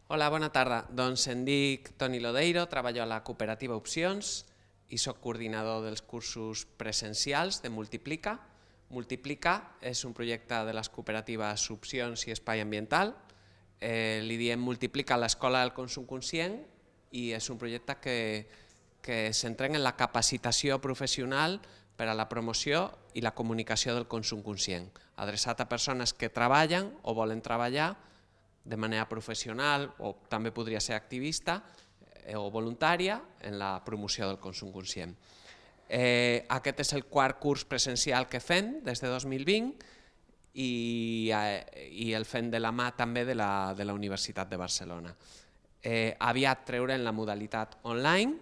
Hola, bona tarda. Doncs em dic Toni Lodeiro, treballo a la cooperativa Opcions i soc coordinador dels cursos presencials de Multiplica. Multiplica és un projecte de les cooperatives Opcions i Espai Ambiental. Li diem Multiplica a l'Escola del Consum Conscient i és un projecte que s'entren en la capacitació professional per a la promoció i la comunicació del consum conscient, adreçat a persones que treballen o volen treballar de manera professional o també podria ser activista o voluntària en la promoció del consum conscient. Aquest és el quart curs presencial que fem des de 2020 i el fem de la mà també de la Universitat de Barcelona. Aviat treurem la modalitat online,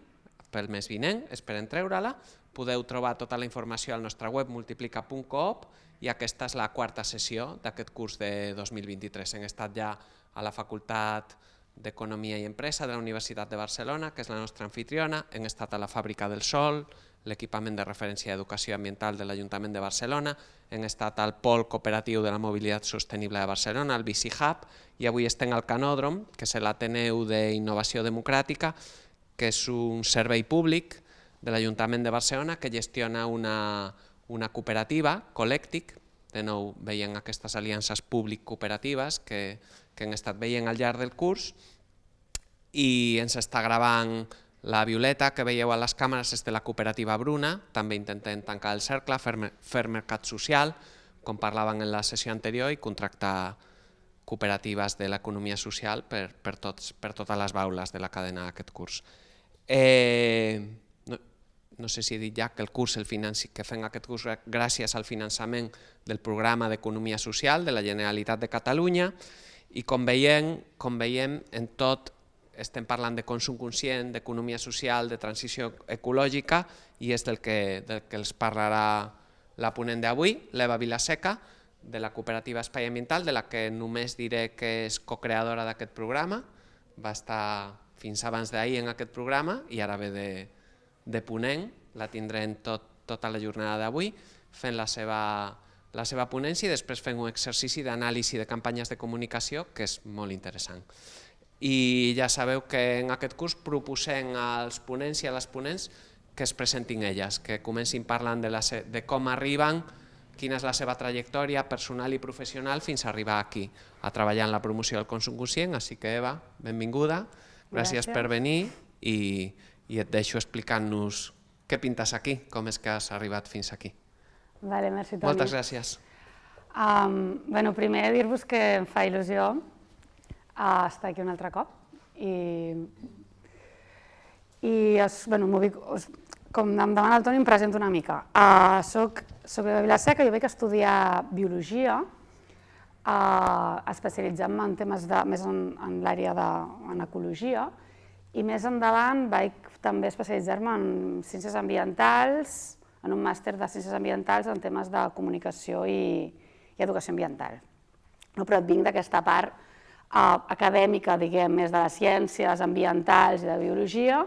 pel mes vinent, esperem treure-la. Podeu trobar tota la informació al nostre web multiplica.coop i aquesta és la quarta sessió d'aquest curs de 2023. Hem estat ja a la Facultat d'Economia i Empresa de la Universitat de Barcelona, que és la nostra anfitriona, hem estat a la Fàbrica del Sol, l'equipament de referència d'educació ambiental de l'Ajuntament de Barcelona, hem estat al Pol Cooperatiu de la Mobilitat Sostenible de Barcelona, al Bici Hub, i avui estem al Canòdrom, que és l'Ateneu d'Innovació Democràtica, que és un servei públic de l'Ajuntament de Barcelona que gestiona una cooperativa, Collectic. De nou veiem aquestes aliances públic-cooperatives que hem estat veient al llarg del curs, i ens està gravant la Violeta, que veieu a les càmeres, és de la cooperativa Bruna. També intentem tancar el cercle, fer mercat social, com parlaven en la sessió anterior, i contractar cooperatives de l'economia social per totes les baules de la cadena d'aquest curs. No sé si he dit ja que el curs que fem aquest curs gràcies al finançament del programa d'Economia Social de la Generalitat de Catalunya, i com veiem en tot estem parlant de consum conscient, d'economia social, de transició ecològica, i és del que els parlarà la ponent d'avui, l'Eva Vilaseca, de la cooperativa Espai Ambiental, de la que només diré que és cocreadora d'aquest programa. Va estar fins abans d'ahir en aquest programa i ara ve de ponent, la tindrem tota la jornada d'avui fent la seva ponència, i després fem un exercici d'anàlisi de campanyes de comunicació que és molt interessant. I ja sabeu que en aquest curs proposem als ponents i a les ponents que es presentin elles, que comencin parlant de com arriben, quina és la seva trajectòria personal i professional fins a arribar aquí, a treballar en la promoció del consum conscient. Així que, Eva, benvinguda, gràcies per venir, i et deixo explicant-nos què pintes aquí, com és que has arribat fins aquí. Merci, Toni. Moltes gràcies. Primer dir-vos que em fa il·lusió estar aquí un altre cop i com em demana el Toni em presento una mica. Soc Eva Vilaseca, jo vaig estudiar biologia, especialitzant-me en temes més en l'àrea d'ecologia, i més endavant vaig també especialitzar-me en ciències ambientals, en un màster de ciències ambientals en temes de comunicació i educació ambiental. Però et vinc d'aquesta part acadèmica, diguem, més de les ciències ambientals i de biologia,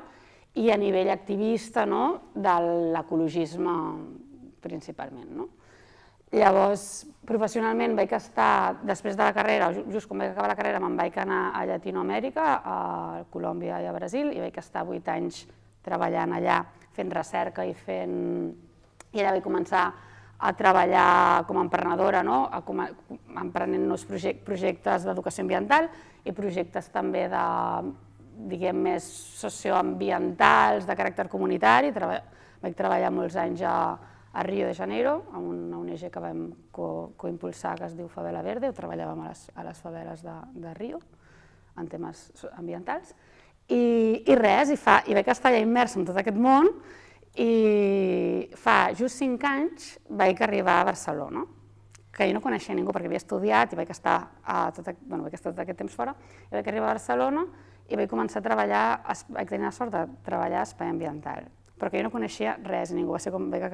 i a nivell activista de l'ecologisme principalment. Llavors, professionalment vaig estar, després de la carrera, just quan vaig acabar la carrera, me'n vaig anar a Llatinoamèrica, a Colòmbia i a Brasil, i vaig estar 8 anys treballant allà, fent recerca i allà vaig començar a treballar com a emprenedora, emprenent nous projectes d'educació ambiental i projectes també més socioambientals, de caràcter comunitari. Vaig treballar molts anys a Rio de Janeiro, amb una ONG que vam coimpulsar, que es diu Favela Verde, treballàvem a les faveles de Rio, en temes ambientals. I vaig estar allà immersa en tot aquest món, i fa just 5 anys vaig arribar a Barcelona, que jo no coneixia ningú perquè havia estudiat i vaig estar tot aquest temps fora, i vaig arribar a Barcelona i vaig començar a treballar, vaig tenir la sort de treballar a Espai Ambiental, perquè jo no coneixia res, ningú, va ser com vaig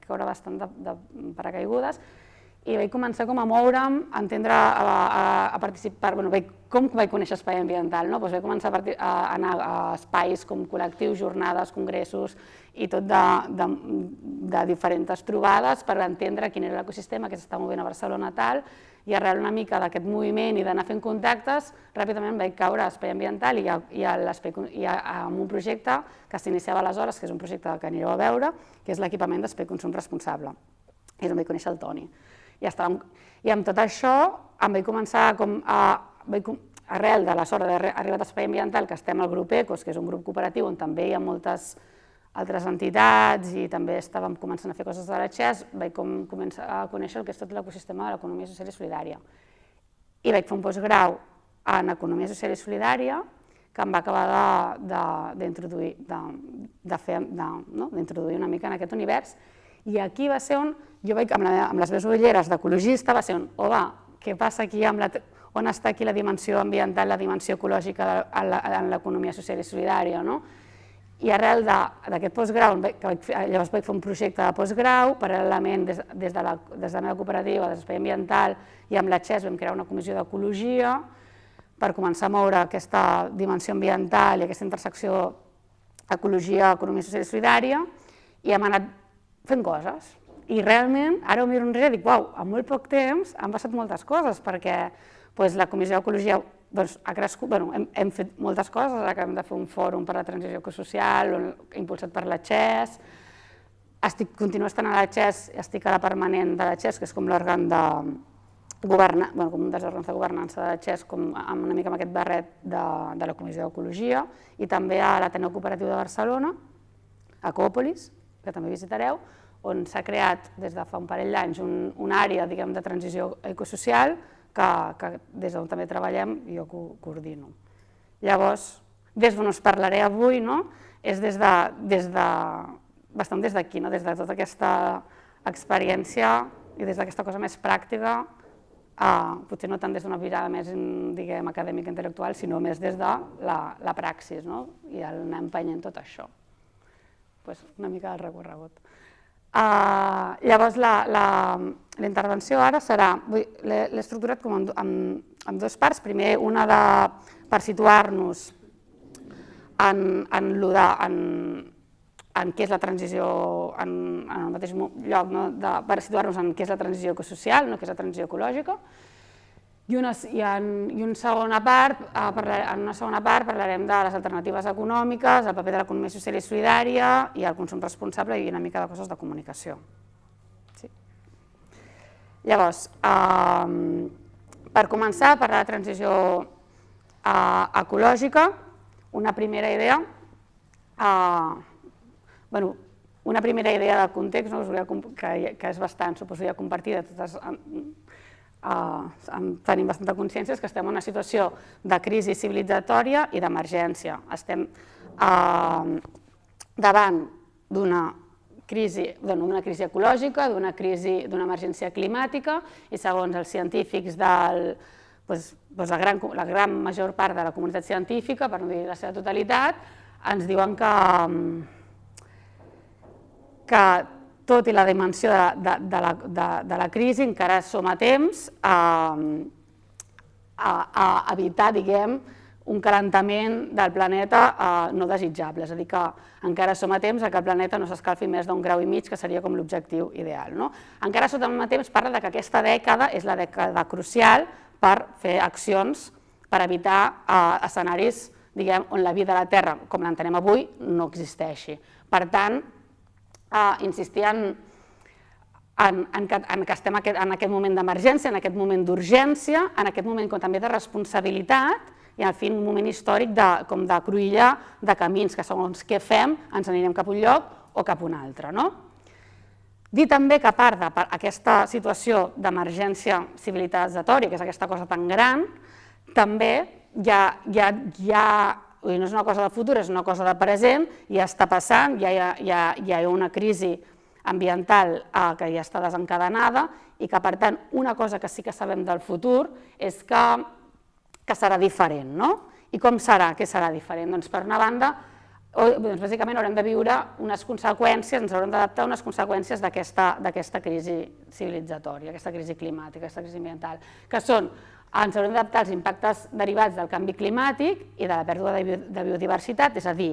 caure bastant de paracaigudes, i vaig començar a moure'm, a entendre, a participar, com vaig conèixer Espai Ambiental, vaig començar a anar a espais com col·lectius, jornades, congressos, i tot de diferents trobades per entendre quin era l'ecosistema que s'està movent a Barcelona tal, I arrel una mica d'aquest moviment i d'anar fent contactes, ràpidament vaig caure a l'espai ambiental i en un projecte que s'iniciava aleshores, que és un projecte que anireu a veure, que és l'equipament d'espai consum responsable. És on vaig conèixer el Toni. I amb tot això em vaig començar arrel de la sort d'haver arribat a Espai Ambiental, que estem al grup ECOS, que és un grup cooperatiu on també hi ha moltes altres entitats i també estàvem començant a fer coses de la XES, vaig començar a conèixer el que és tot l'ecosistema de l'economia social i solidària. I vaig fer un postgrau en economia social i solidària que em va acabar d'introduir una mica en aquest univers. I aquí va ser on jo vaig, amb les meves ulleres d'ecologista, va ser on, què passa aquí, on està aquí la dimensió ambiental, la dimensió ecològica en l'economia social i solidària, no? I arrel d'aquest postgrau, llavors vaig fer un projecte de postgrau, paral·lelament des de la meva cooperativa, des de l'Espai Ambiental i amb la XES vam crear una comissió d'ecologia per començar a moure aquesta dimensió ambiental i aquesta intersecció ecologia, economia social i solidària, i hem anat fent coses. I realment, ara ho miro enrere i dic, uau, en molt poc temps han passat moltes coses, perquè la comissió d'ecologia ha crescut, hem fet moltes coses, acabem de fer un fòrum per la transició ecosocial, impulsat per la XES, continuo estant a la XES, estic a la permanent de la XES, que és com l'òrgan de governança, com un dels òrgans de governança de la XES, una mica amb aquest barret de la comissió d'ecologia, i també a l'Ateneu Cooperatiu de Barcelona, a Ecòpolis, que també visitareu, on s'ha creat des de fa un parell d'anys una àrea de transició ecosocial que des d'on també treballem i jo coordino. Llavors, des d'on us parlaré avui és bastant des d'aquí, des de tota aquesta experiència i des d'aquesta cosa més pràctica, potser no tant des d'una mirada més acadèmica intel·lectual, sinó més des de la praxis i anar empenyent tot això. Una mica del recorregut. Llavors, la intervenció ara serà, l'he estructurat en dues parts. Primer, una per situar-nos en què és la transició, en el mateix lloc, per situar-nos en què és la transició ecosocial, què és la transició ecològica. I en una segona part parlarem de les alternatives econòmiques, el paper de l'economia social i solidària i el consum responsable i una mica de coses de comunicació. Llavors, per començar a parlar de transició ecològica, una primera idea de context que és bastant, suposo, ja compartida, totes tenim bastanta consciència, és que estem en una situació de crisi civilitzatòria i d'emergència. Estem davant d'una crisi ecològica, d'una emergència climàtica, i segons els científics la gran major part de la comunitat científica, per no dir la seva totalitat, ens diuen que tot i la dimensió de la crisi, encara som a temps a evitar, un calentament del planeta no desitjable. És a dir, que encara som a temps que el planeta no s'escalfi més d'1,5 graus, que seria com l'objectiu ideal. Encara som a temps, parla que aquesta dècada és la dècada crucial per fer accions per evitar escenaris on la vida a la Terra, com l'entenem avui, no existeixi. Per tant, insistir en que estem en aquest moment d'emergència, en aquest moment d'urgència, en aquest moment també de responsabilitat i, al fi, un moment històric com de cruïlla de camins, que segons què fem ens anirem cap a un lloc o cap a un altre. Dir també que a part d'aquesta situació d'emergència civilitzatòria, que és aquesta cosa tan gran, també no és una cosa de futur, és una cosa de present, ja està passant, ja hi ha una crisi ambiental que ja està desencadenada i que, per tant, una cosa que sí que sabem del futur és que serà diferent. I com serà? Què serà diferent? Doncs, per una banda, bàsicament haurem de viure unes conseqüències, ens haurem d'adaptar a unes conseqüències d'aquesta crisi civilitzatòria, aquesta crisi climàtica, aquesta crisi ambiental, que són, ens haurem d'adaptar als impactes derivats del canvi climàtic i de la pèrdua de biodiversitat, és a dir,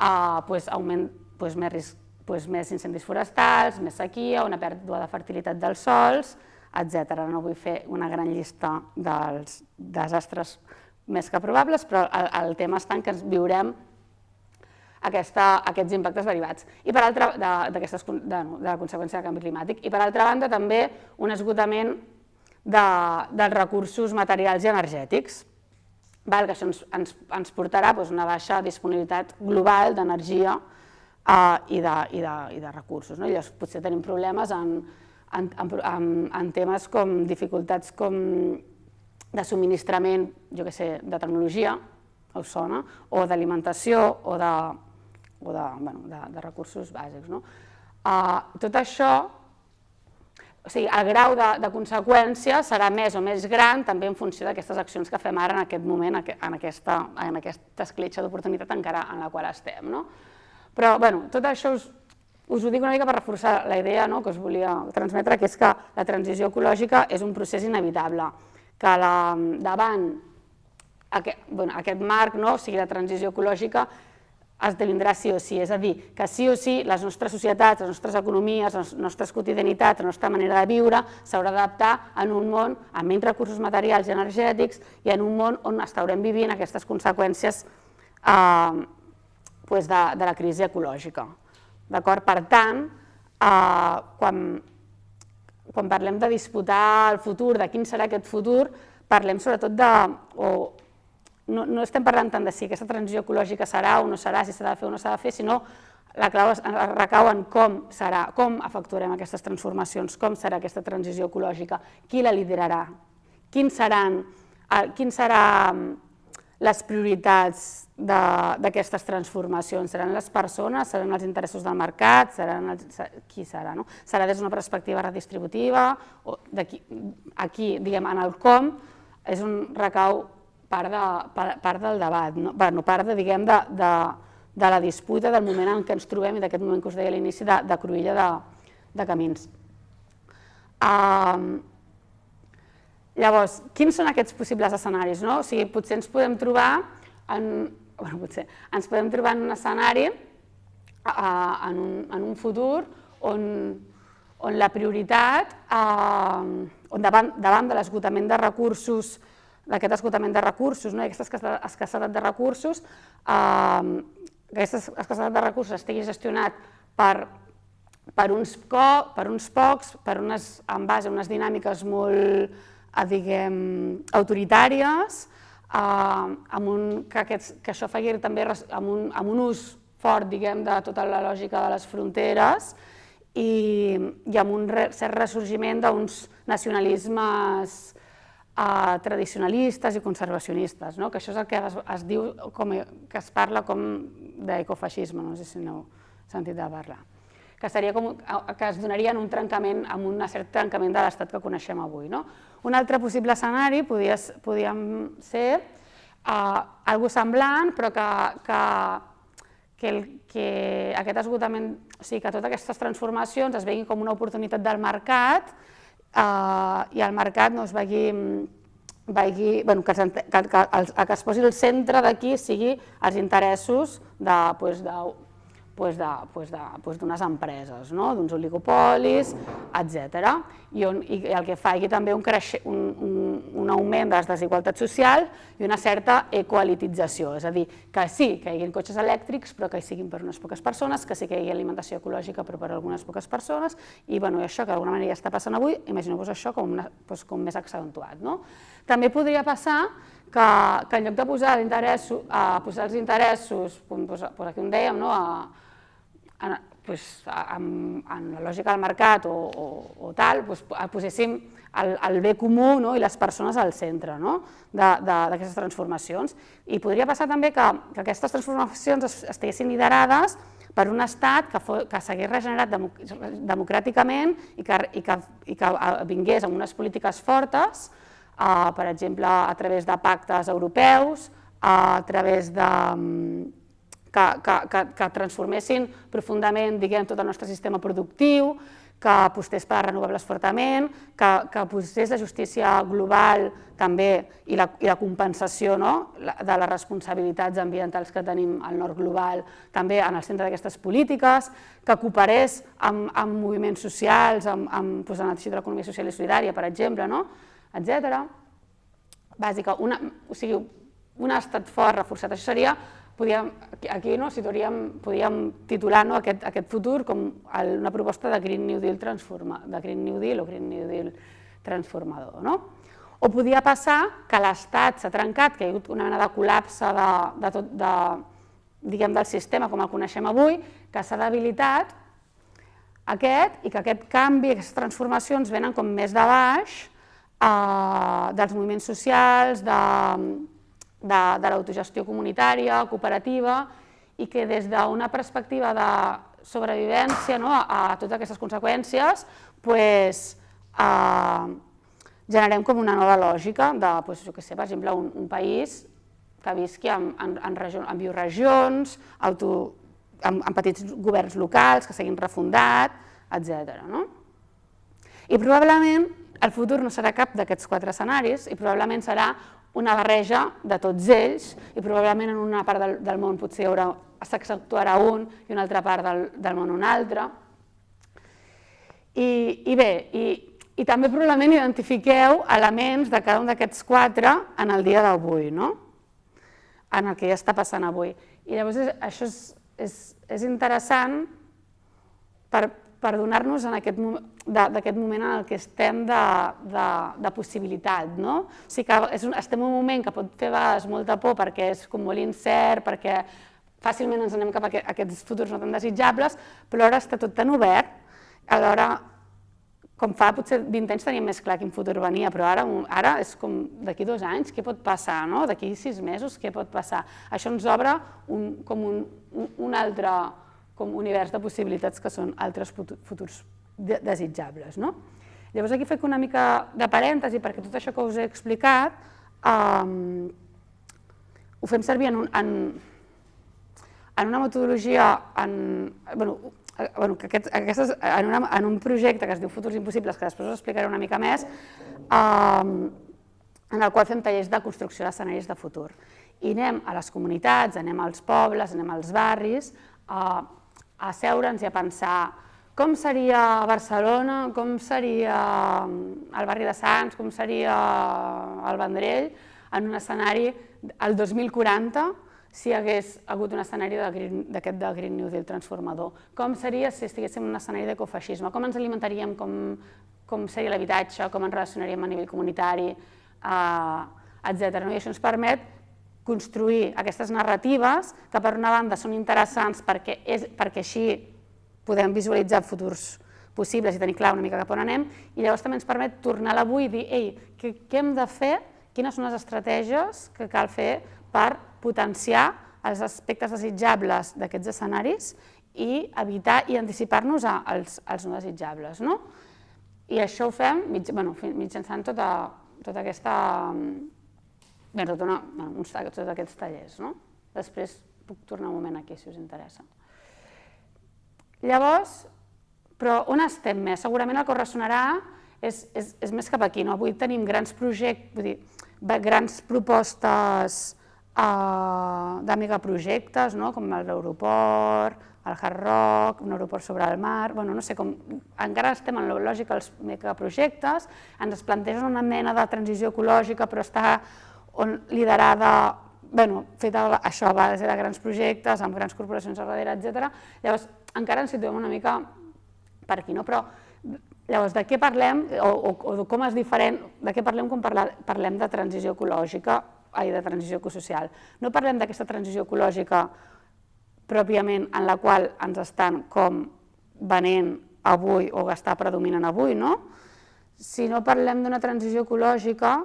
augment més incendis forestals, més sequia, una pèrdua de fertilitat dels sòls, etc. No vull fer una gran llista dels desastres més que probables, però el tema està en que ens viurem aquests impactes derivats de la conseqüència del canvi climàtic. I per altra banda també un esgotament dels recursos materials i energètics, que això ens portarà a una baixa disponibilitat global d'energia i de recursos. Llavors potser tenim problemes en temes com dificultats com de subministrament, jo què sé, de tecnologia, us sona, o d'alimentació o de recursos bàsics. Tot això, o sigui, el grau de conseqüència serà més o més gran també en funció d'aquestes accions que fem ara en aquest moment, en aquesta escletxa d'oportunitat encara en la qual estem. Però tot això us ho dic una mica per reforçar la idea que us volia transmetre, que és que la transició ecològica és un procés inevitable, que davant aquest marc, o sigui, la transició ecològica esdevindrà sí o sí, és a dir, que sí o sí les nostres societats, les nostres economies, les nostres quotidianitats, la nostra manera de viure s'haurà d'adaptar en un món amb menys recursos materials i energètics i en un món on estarem vivint aquestes conseqüències de la crisi ecològica. Per tant, quan parlem de disputar el futur, de quin serà aquest futur, parlem sobretot no estem parlant tant de si aquesta transició ecològica serà o no serà, si s'ha de fer o no s'ha de fer, sinó la clau recau en com serà, com efectuarem aquestes transformacions, com serà aquesta transició ecològica, qui la liderarà, quins seran les prioritats d'aquestes transformacions, seran les persones, seran els interessos del mercat, qui serà? Serà des d'una perspectiva redistributiva, aquí, diguem, en el com, és on recau part del debat, part de la disputa del moment en què ens trobem i d'aquest moment que us deia a l'inici de cruïlla de camins. Llavors, quins són aquests possibles escenaris? O sigui, potser ens podem trobar en un escenari, en un futur, on la prioritat, davant de l'esgotament de recursos, d'aquest esgotament de recursos, aquesta escassedat de recursos, aquesta escassedat de recursos estigui gestionat per uns pocs, en base a unes dinàmiques molt, autoritàries, que això faci també amb un ús fort de tota la lògica de les fronteres i amb un cert ressorgiment d'uns nacionalismes tradicionalistes i conservacionistes, que això és el que es diu, que es parla com d'ecofeixisme, no sé si n'heu sentit de parlar, que es donaria en un trencament, amb un cert trencament de l'estat que coneixem avui. Un altre possible escenari podríem ser algo semblant, però que aquest esgotament, o sigui, que totes aquestes transformacions es veguin com una oportunitat del mercat i el mercat no es vegi, que es posi al centre d'aquí sigui els interessos d'unes empreses, d'uns oligopolis, etc. I el que faci també un augment de les desigualtats socials i una certa ecoelitització, és a dir, que sí que hi hagi cotxes elèctrics però que hi siguin per unes poques persones, que sí que hi hagi alimentació ecològica però per algunes poques persones i això que d'alguna manera ja està passant avui, imagineu-vos això com més accentuat. També podria passar que en lloc de posar els interessos, aquí on dèiem, en la lògica del mercat o tal, poséssim el bé comú i les persones al centre d'aquestes transformacions. I podria passar també que aquestes transformacions estiguessin liderades per un estat que s'hagués regenerat democràticament i que vingués amb unes polítiques fortes, per exemple, a través de pactes europeus, a través que transformessin profundament tot el nostre sistema productiu, que apostés per renovables fortament, que apostés la justícia global també i la compensació de les responsabilitats ambientals que tenim al nord global també en el centre d'aquestes polítiques, que cooperés amb moviments socials, amb el teixit de l'economia social i solidària, per exemple, etc. Bàsica, o sigui, un estat fort reforçat. Això seria, aquí podríem titular aquest futur com una proposta de Green New Deal o Green New Deal transformador. O podia passar que l'Estat s'ha trencat, que hi ha hagut una mena de col·lapse del sistema com el coneixem avui, que s'ha debilitat i que aquest canvi, aquestes transformacions venen com més de baix dels moviments socials, de l'autogestió comunitària, cooperativa, i que des d'una perspectiva de sobrevivència a totes aquestes conseqüències generem com una nova lògica de, per exemple, un país que visqui en bioregions, amb petits governs locals que s'hagin refundat, etc. I probablement el futur no serà cap d'aquests 4 escenaris i probablement serà una barreja de tots ells i probablement en una part del món potser s'accentuarà un i una altra part del món un altre. I bé, i també probablement identifiqueu elements de cada un d'aquests 4 en el dia d'avui, en el que ja està passant avui. I llavors això és interessant per donar-nos d'aquest moment en què estem de possibilitat. O sigui que estem en un moment que pot fer a vegades molta por perquè és com molt incert, perquè fàcilment ens anem cap a aquests futurs no tan desitjables, però ara està tot tan obert, alhora com fa potser 20 anys teníem més clar quin futur venia, però ara és com d'aquí 2 anys, què pot passar? D'aquí 6 mesos, què pot passar? Això ens obre com un altre univers de possibilitats que són altres futurs desitjables. Llavors aquí faig una mica de parèntesi perquè tot això que us he explicat ho fem servir en una metodologia, en un projecte que es diu Futurs Impossibles, que després us explicaré una mica més, en el qual fem tallers de construcció d'escenaris de futur. I anem a les comunitats, anem als pobles, anem als barris, a asseure'ns i a pensar com seria Barcelona, com seria el barri de Sants, com seria el Vendrell, en un escenari el 2040, si hi hagués hagut un escenari d'aquest de Green New Deal transformador. Com seria si estiguéssim en un escenari d'ecofeixisme? Com ens alimentaríem, com seria l'habitatge, com ens relacionaríem a nivell comunitari, etc. I això ens permet construir aquestes narratives que per una banda són interessants perquè així podem visualitzar futurs possibles i tenir clar una mica cap on anem, i llavors també ens permet tornar a l'avui i dir, ei, què hem de fer, quines són les estratègies que cal fer per potenciar els aspectes desitjables d'aquests escenaris i evitar i anticipar-nos als no desitjables. I això ho fem mitjançant tots aquests tallers. Després puc tornar un moment aquí, si us interessa. Llavors, però on estem més? Segurament el que us ressonarà és més cap aquí. Avui tenim grans projectes, grans propostes de megaprojectes, com l'aeroport, el Hard Rock, un aeroport sobre el mar, no sé com, encara estem en la lògica dels megaprojectes, ens plantegen una mena de transició ecològica, però està liderada, feta això a base de grans projectes, amb grans corporacions a darrere, etc. Llavors, encara ens situem una mica per aquí, però llavors de què parlem, o com és diferent, de què parlem quan parlem de transició ecològica i de transició ecosocial. No parlem d'aquesta transició ecològica pròpiament en la qual ens estan com venent avui o que està predominant avui, sinó parlem d'una transició ecològica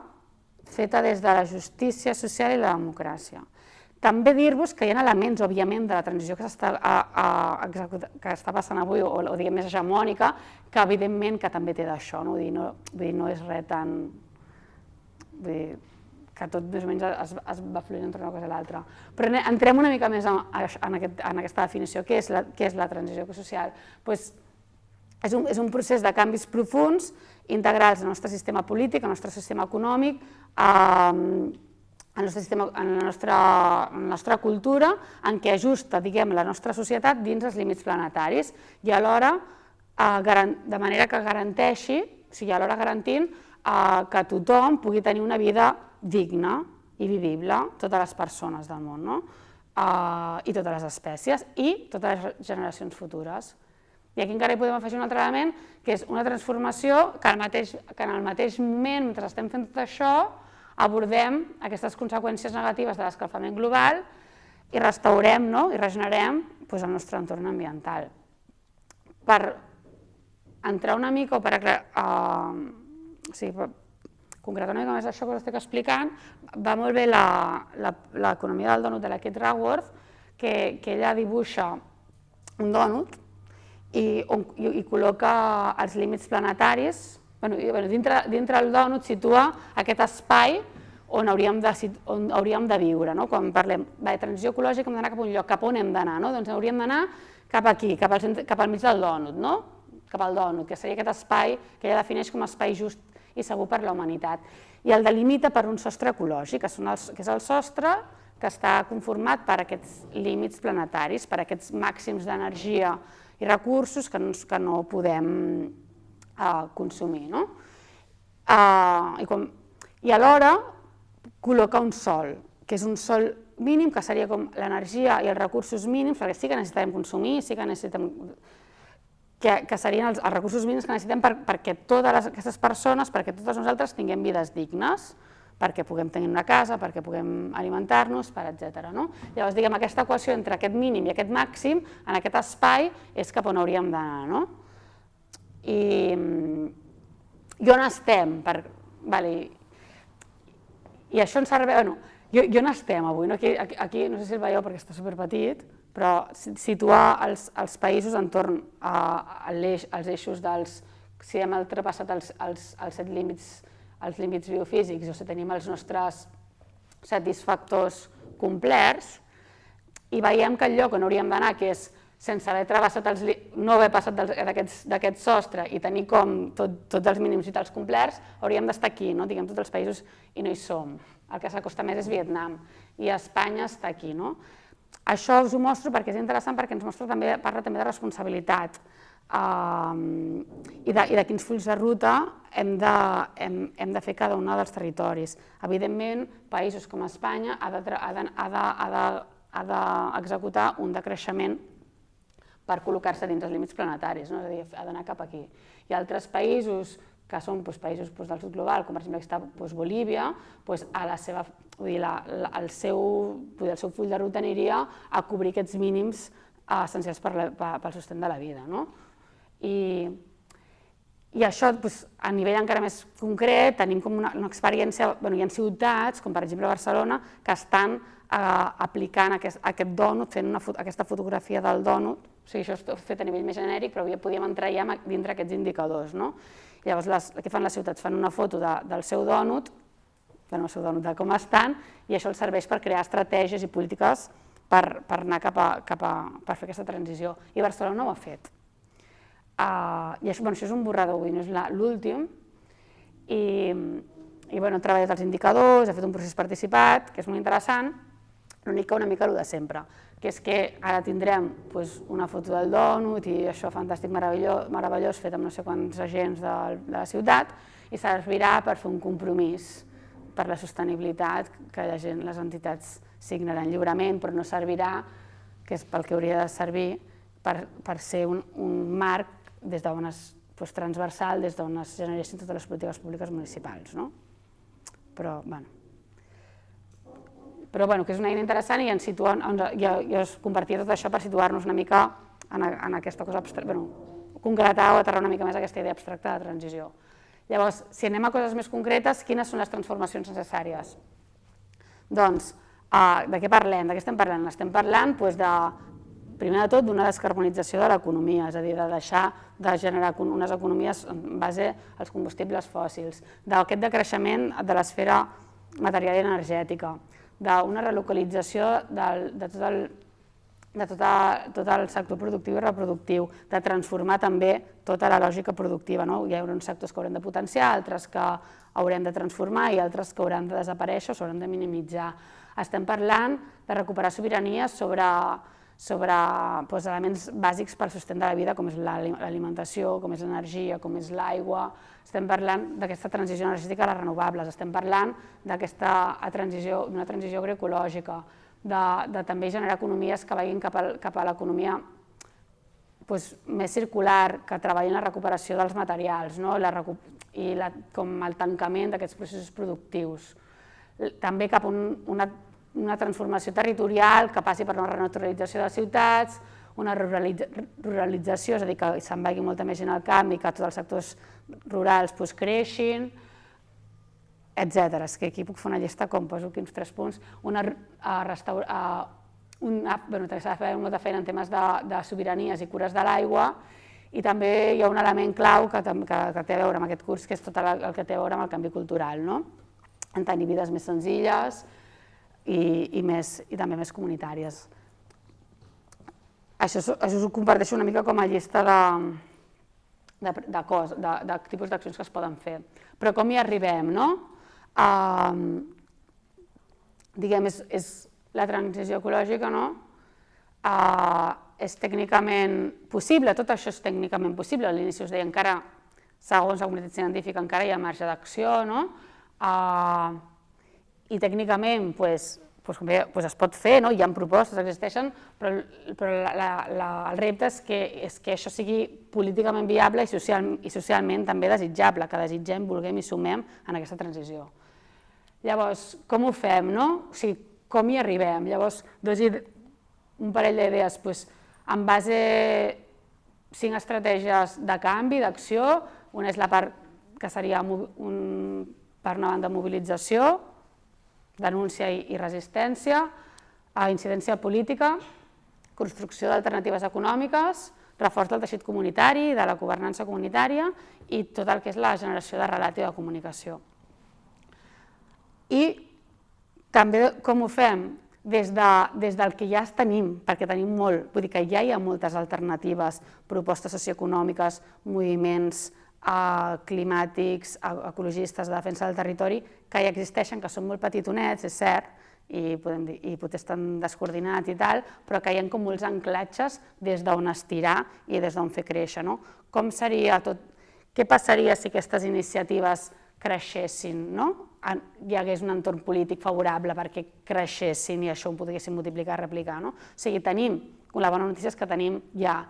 feta des de la justícia social i la democràcia. També dir-vos que hi ha elements, òbviament, de la transició que està passant avui, o diguem més hegemònica, que evidentment que també té d'això, vull dir, no és res tan... que tot més o menys es va fluint entre una cosa i l'altra. Però entrem una mica més en aquesta definició. Què és la transició ecosocial? és un procés de canvis profunds, integrals al nostre sistema polític, al nostre sistema econòmic, en la nostra cultura, en què ajusta, diguem, la nostra societat dins els límits planetaris i alhora, de manera que garanteixi, o sigui, alhora garantint que tothom pugui tenir una vida digna i vivible, totes les persones del món, no? I totes les espècies i totes les generacions futures. I aquí encara hi podem afegir un altre element, que és una transformació que en el mateix moment, mentre estem fent tot això, abordem aquestes conseqüències negatives de l'escalfament global i restaurem i regenerem el nostre entorn ambiental. Per entrar una mica o per concretar una mica més això que us estic explicant, va molt bé l'economia del dònut de la Kate Raworth, que ella dibuixa un dònut i col·loca els límits planetaris. Dintre del dònut situa aquest espai on hauríem de viure. Quan parlem de transició ecològica hem d'anar cap a un lloc, cap on hem d'anar? Doncs hauríem d'anar cap aquí, cap al mig del dònut, cap al dònut, que seria aquest espai que ella defineix com a espai just i segur per la humanitat. I el delimita per un sostre ecològic, que és el sostre que està conformat per aquests límits planetaris, per aquests màxims d'energia i recursos que no podem consumir. I alhora col·loca un sòl, que és un sòl mínim, que seria com l'energia i els recursos mínims, perquè sí que necessitem consumir, sí que necessitem que serien els recursos mínims que necessitem perquè totes aquestes persones, perquè totes nosaltres tinguem vides dignes, perquè puguem tenir una casa, perquè puguem alimentar-nos, etc. Llavors, diguem, aquesta equació entre aquest mínim i aquest màxim, en aquest espai, és cap on hauríem d'anar. I on estem? I això ens serveix... I on estem avui? Aquí no sé si el veieu perquè està superpetit, però situar els països entorn als eixos dels... Si hem ultrapassat els 7 límits biofísics, o si tenim els nostres satisfactors complerts, i veiem que el lloc on hauríem d'anar, que és sense haver travessat no haver passat d'aquest sostre i tenir com tots els mínims vitals complerts, hauríem d'estar aquí, diguem, tots els països, i no hi som. El que s'acosta més és Vietnam, i Espanya està aquí. Això us ho mostro perquè és interessant, perquè ens parla també de responsabilitat i de quins fulls de ruta hem de fer cada un dels territoris. Evidentment, països com Espanya ha d'executar un decreixement per col·locar-se dins els límits planetaris, és a dir, ha d'anar cap aquí. I altres països, que són països del sud global, com per exemple està Bolívia, el seu full de ruta aniria a cobrir aquests mínims essencials pel sostén de la vida. I això, a nivell encara més concret, tenim com una experiència, hi ha ciutats, com per exemple Barcelona, que estan aplicant aquest dònut, fent aquesta fotografia del dònut, o sigui, això és fet a nivell més genèric, però podíem entrar ja dintre aquests indicadors. Llavors, què fan les ciutats? Fan una foto del seu dònut, de com estan, i això els serveix per crear estratègies i polítiques per anar per fer aquesta transició. I Barcelona ho ha fet. I això és un borrador, no és l'últim, i ha treballat els indicadors, ha fet un procés participat, que és molt interessant, l'únic que una mica el de sempre, que és que ara tindrem una foto del dònut i això fantàstic, meravellós, fet amb no sé quants agents de la ciutat, i servirà per fer un compromís per la sostenibilitat que les entitats signaran lliurement, però no servirà, que és pel que hauria de servir, per ser un marc des d'on transversal, des d'on es generessin totes les polítiques públiques municipals. Però que és una eina interessant i jo us compartia tot això per situar-nos una mica en aquesta cosa abstracta, concretar o aterrar una mica més aquesta idea abstracta de transició. Llavors, si anem a coses més concretes, quines són les transformacions necessàries? Doncs, de què parlem? De què estem parlant? Estem parlant, primer de tot, d'una descarbonització de l'economia, és a dir, de deixar de generar unes economies en base als combustibles fòssils, d'aquest decreixement de l'esfera material i energètica, d'una relocalització de tot el sector productiu i reproductiu, de transformar també tota la lògica productiva. Hi haurà uns sectors que haurem de potenciar, altres que haurem de transformar i altres que hauran de desaparèixer o s'hauran de minimitzar. Estem parlant de recuperar sobirania sobre elements bàsics pel sostén de la vida, com és l'alimentació, com és l'energia, com és l'aigua. Estem parlant d'aquesta transició energètica a les renovables, estem parlant d'una transició agroecològica, de també generar economies que vagin cap a l'economia més circular, que treballin la recuperació dels materials i com el tancament d'aquests processos productius. També cap a una transformació territorial que passi per una renaturalització de les ciutats, una ruralització, és a dir, que se'n vagi molta més gent al camp i que tots els sectors rurals creixin, etc. És que aquí puc fer una llista com poso aquí uns 3 punts. També s'ha de fer molta feina en temes de sobiranies i cures de l'aigua i també hi ha un element clau que té a veure amb aquest curs, que és tot el que té a veure amb el canvi cultural, en tenir vides més senzilles i també més comunitàries. Això ho comparteixo una mica com a llista de tipus d'accions que es poden fer. Però com hi arribem, diguem, és la transició ecològica, és tècnicament possible, tot això és tècnicament possible. A l'inici us deia, encara, segons la comunitat científica, encara hi ha marge d'acció, i tècnicament es pot fer, hi ha propostes, existeixen, però el repte és que això sigui políticament viable i socialment també desitjable, que desitgem, vulguem i sumem en aquesta transició. Llavors, com ho fem? Com hi arribem? Llavors, un parell d'idees, en base a 5 estratègies de canvi, d'acció. Una és la part que seria, per una banda, mobilització, denúncia i resistència, incidència política, construcció d'alternatives econòmiques, reforç del teixit comunitari, de la governança comunitària i tot el que és la generació de relat i de comunicació. I també com ho fem? Des del que ja tenim, perquè tenim molt, vull dir que ja hi ha moltes alternatives, propostes socioeconòmiques, moviments climàtics, ecologistes, de defensa del territori, que ja existeixen, que són molt petitonets, és cert, i potser estan descoordinats i tal, però que hi ha com molts anclatges des d'on estirar i des d'on fer créixer. Com seria tot? Què passaria si aquestes iniciatives creixessin, hi hagués un entorn polític favorable perquè creixessin i això ho poguéssim multiplicar i replicar. O sigui, la bona notícia és que tenim ja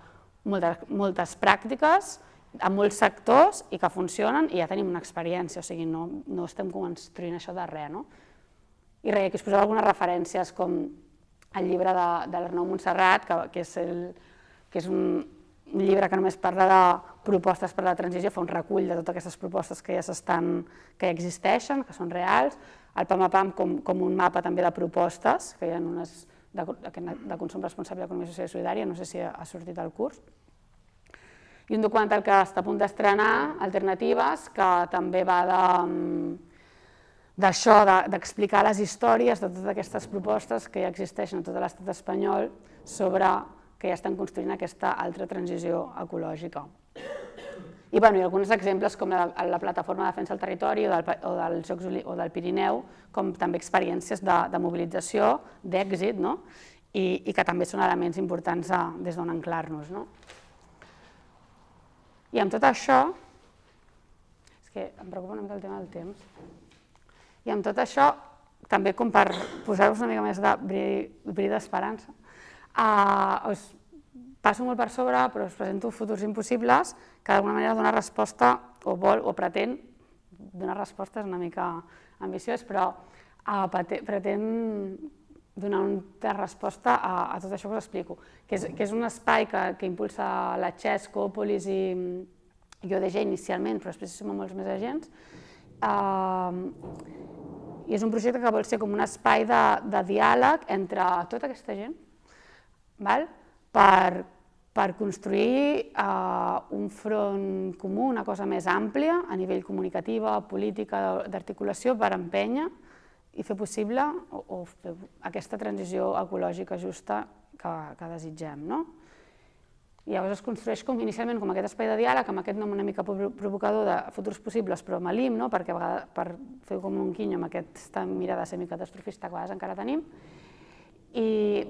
moltes pràctiques en molts sectors i que funcionen i ja tenim una experiència, o sigui, no estem construint això de res. I res, aquí us posava algunes referències com el llibre de l'Arnau Montserrat, que és un llibre que només parla de propostes per a la transició, fa un recull de totes aquestes propostes que ja existeixen, que són reals, el PAMAPAM com un mapa també de propostes, que hi ha unes de consum responsable d'economia social i solidària, no sé si ha sortit al curs, i un documental que està a punt d'estrenar, Alternatives, que també va d'això, d'explicar les històries de totes aquestes propostes que ja existeixen a tot l'estat espanyol sobre que ja estan construint aquesta altra transició ecològica. I alguns exemples com la Plataforma de Defensa del Territori o dels Jocs o del Pirineu, com també experiències de mobilització, d'èxit, i que també són elements importants des d'on anclar-nos. I amb tot això, és que em preocupa una mica el tema del temps, i amb tot això, també com per posar-vos una mica més de bri d'esperança, us passo molt per sobre, però us presento futurs impossibles que d'alguna manera dona resposta, o pretén donar respostes una mica ambiciós, però pretén donar una resposta a tot això que us explico, que és un espai que impulsa la Chess, Coopolis i ODG inicialment, però després som molts més agents, i és un projecte que vol ser com un espai de diàleg entre tota aquesta gent per construir un front comú, una cosa més àmplia a nivell comunicativa, política, d'articulació, per empènyer i fer possible aquesta transició ecològica justa que desitgem. I llavors es construeix inicialment com aquest espai de diàleg, amb aquest nom una mica provocador de futurs possibles, però amb l'IM, perquè a vegades per fer com un quinyo amb aquesta mirada semicatastrofista que a vegades encara tenim, i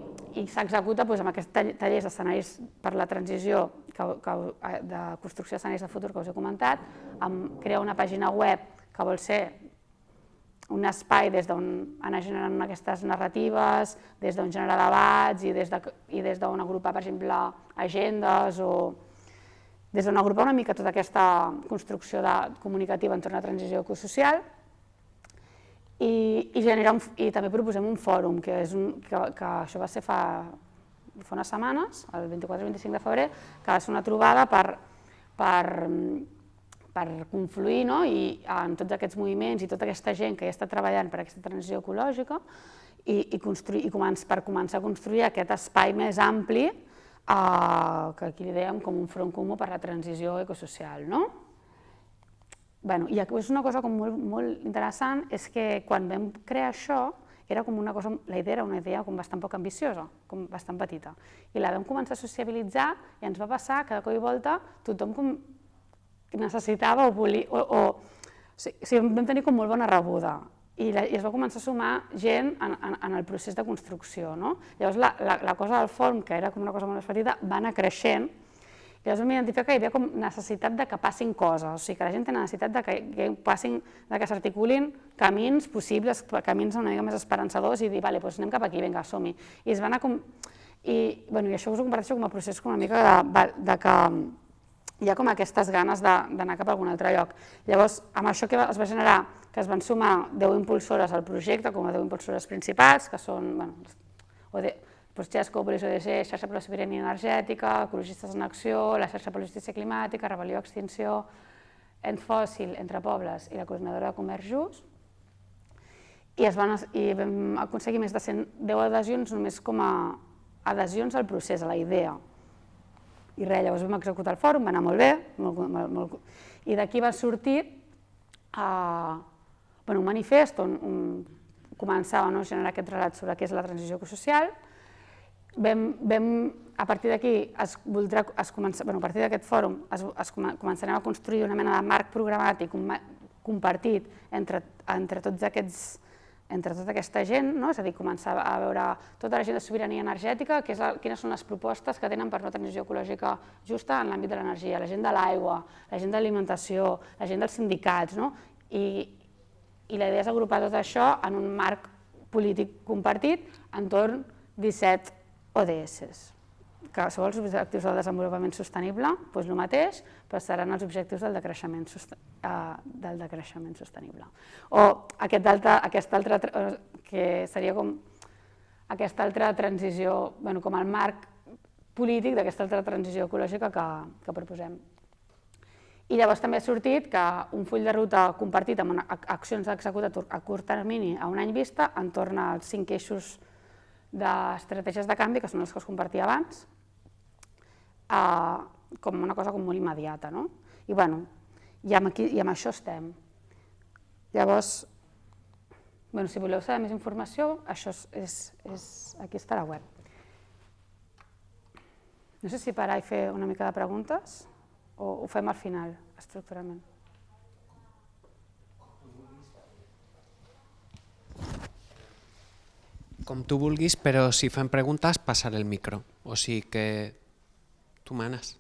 s'executa amb aquests tallers d'escenaris per la transició de construcció d'escenaris de futur que us he comentat, crear una pàgina web que vol ser un espai des d'on anar generant aquestes narratives, des d'on generar debats i des d'on agrupar, per exemple, agendes o des d'on agrupar una mica tota aquesta construcció comunicativa entorn a la transició ecosocial. I també proposem un fòrum, que això va ser fa unes setmanes, el 24 i 25 de febrer, que va ser una trobada per confluir en tots aquests moviments i tota aquesta gent que ja està treballant per aquesta transició ecològica i per començar a construir aquest espai més ampli que aquí li dèiem com un front comú per la transició ecosocial. I una cosa molt interessant és que quan vam crear això, la idea era una idea bastant poc ambiciosa, bastant petita, i la vam començar a sociabilitzar i ens va passar que de cop i volta tothom necessitava o volia, vam tenir molt bona rebuda i es va començar a sumar gent en el procés de construcció. Llavors la cosa del fòrum, que era una cosa molt més petita, va anar creixent. Llavors vam identificar que hi havia necessitat que passin coses, o sigui que la gent té necessitat que s'articulin camins possibles, camins una mica més esperançadors i dir, vale, doncs anem cap aquí, vinga, som-hi. I això us ho comparteixo com a procés una mica de que hi ha com aquestes ganes d'anar cap a algun altre lloc. Llavors, amb això que es va generar, que es van sumar 10 impulsores al projecte, com a 10 impulsores principals, que són Xesco, Polis ODC, Xarxa per la Sobirania Energètica, Ecologistes en Acció, la Xarxa per la Justícia Climàtica, Rebel·lió Extinció, Ens Fòssil, Entre Pobles i la Coordinadora de Comerç Just, i vam aconseguir més de 110 adhesions només com a adhesions al procés, a la idea. I res, llavors vam executar el fòrum, va anar molt bé, i d'aquí va sortir un manifest on començava a generar aquest relat sobre què és la transició ecosocial. A partir d'aquí, a partir d'aquest fòrum, començarem a construir una mena de marc programàtic compartit entre tota aquesta gent, és a dir, començar a veure tota la gent de sobirania energètica, quines són les propostes que tenen per una transició ecològica justa en l'àmbit de l'energia, la gent de l'aigua, la gent de l'alimentació, la gent dels sindicats, i la idea és agrupar tot això en un marc polític compartit entorn 17 ODS, que són els objectius del desenvolupament sostenible, doncs el mateix, però seran els objectius del decreixement sostenible. O aquesta altra, que seria com aquesta altra transició, com el marc polític d'aquesta altra transició ecològica que proposem. I llavors també ha sortit que un full de ruta compartit amb accions executades a curt termini a un any vista entorn als 5 eixos d'estratègies de canvi, que són els que us compartia abans, com una cosa molt immediata. I amb això estem. Llavors, si voleu saber més informació, aquí està la web. No sé si parar i fer una mica de preguntes o ho fem al final, estructuralment. Com tu vulguis, però si fem preguntes, passaré el micro. O sigui que tu manes.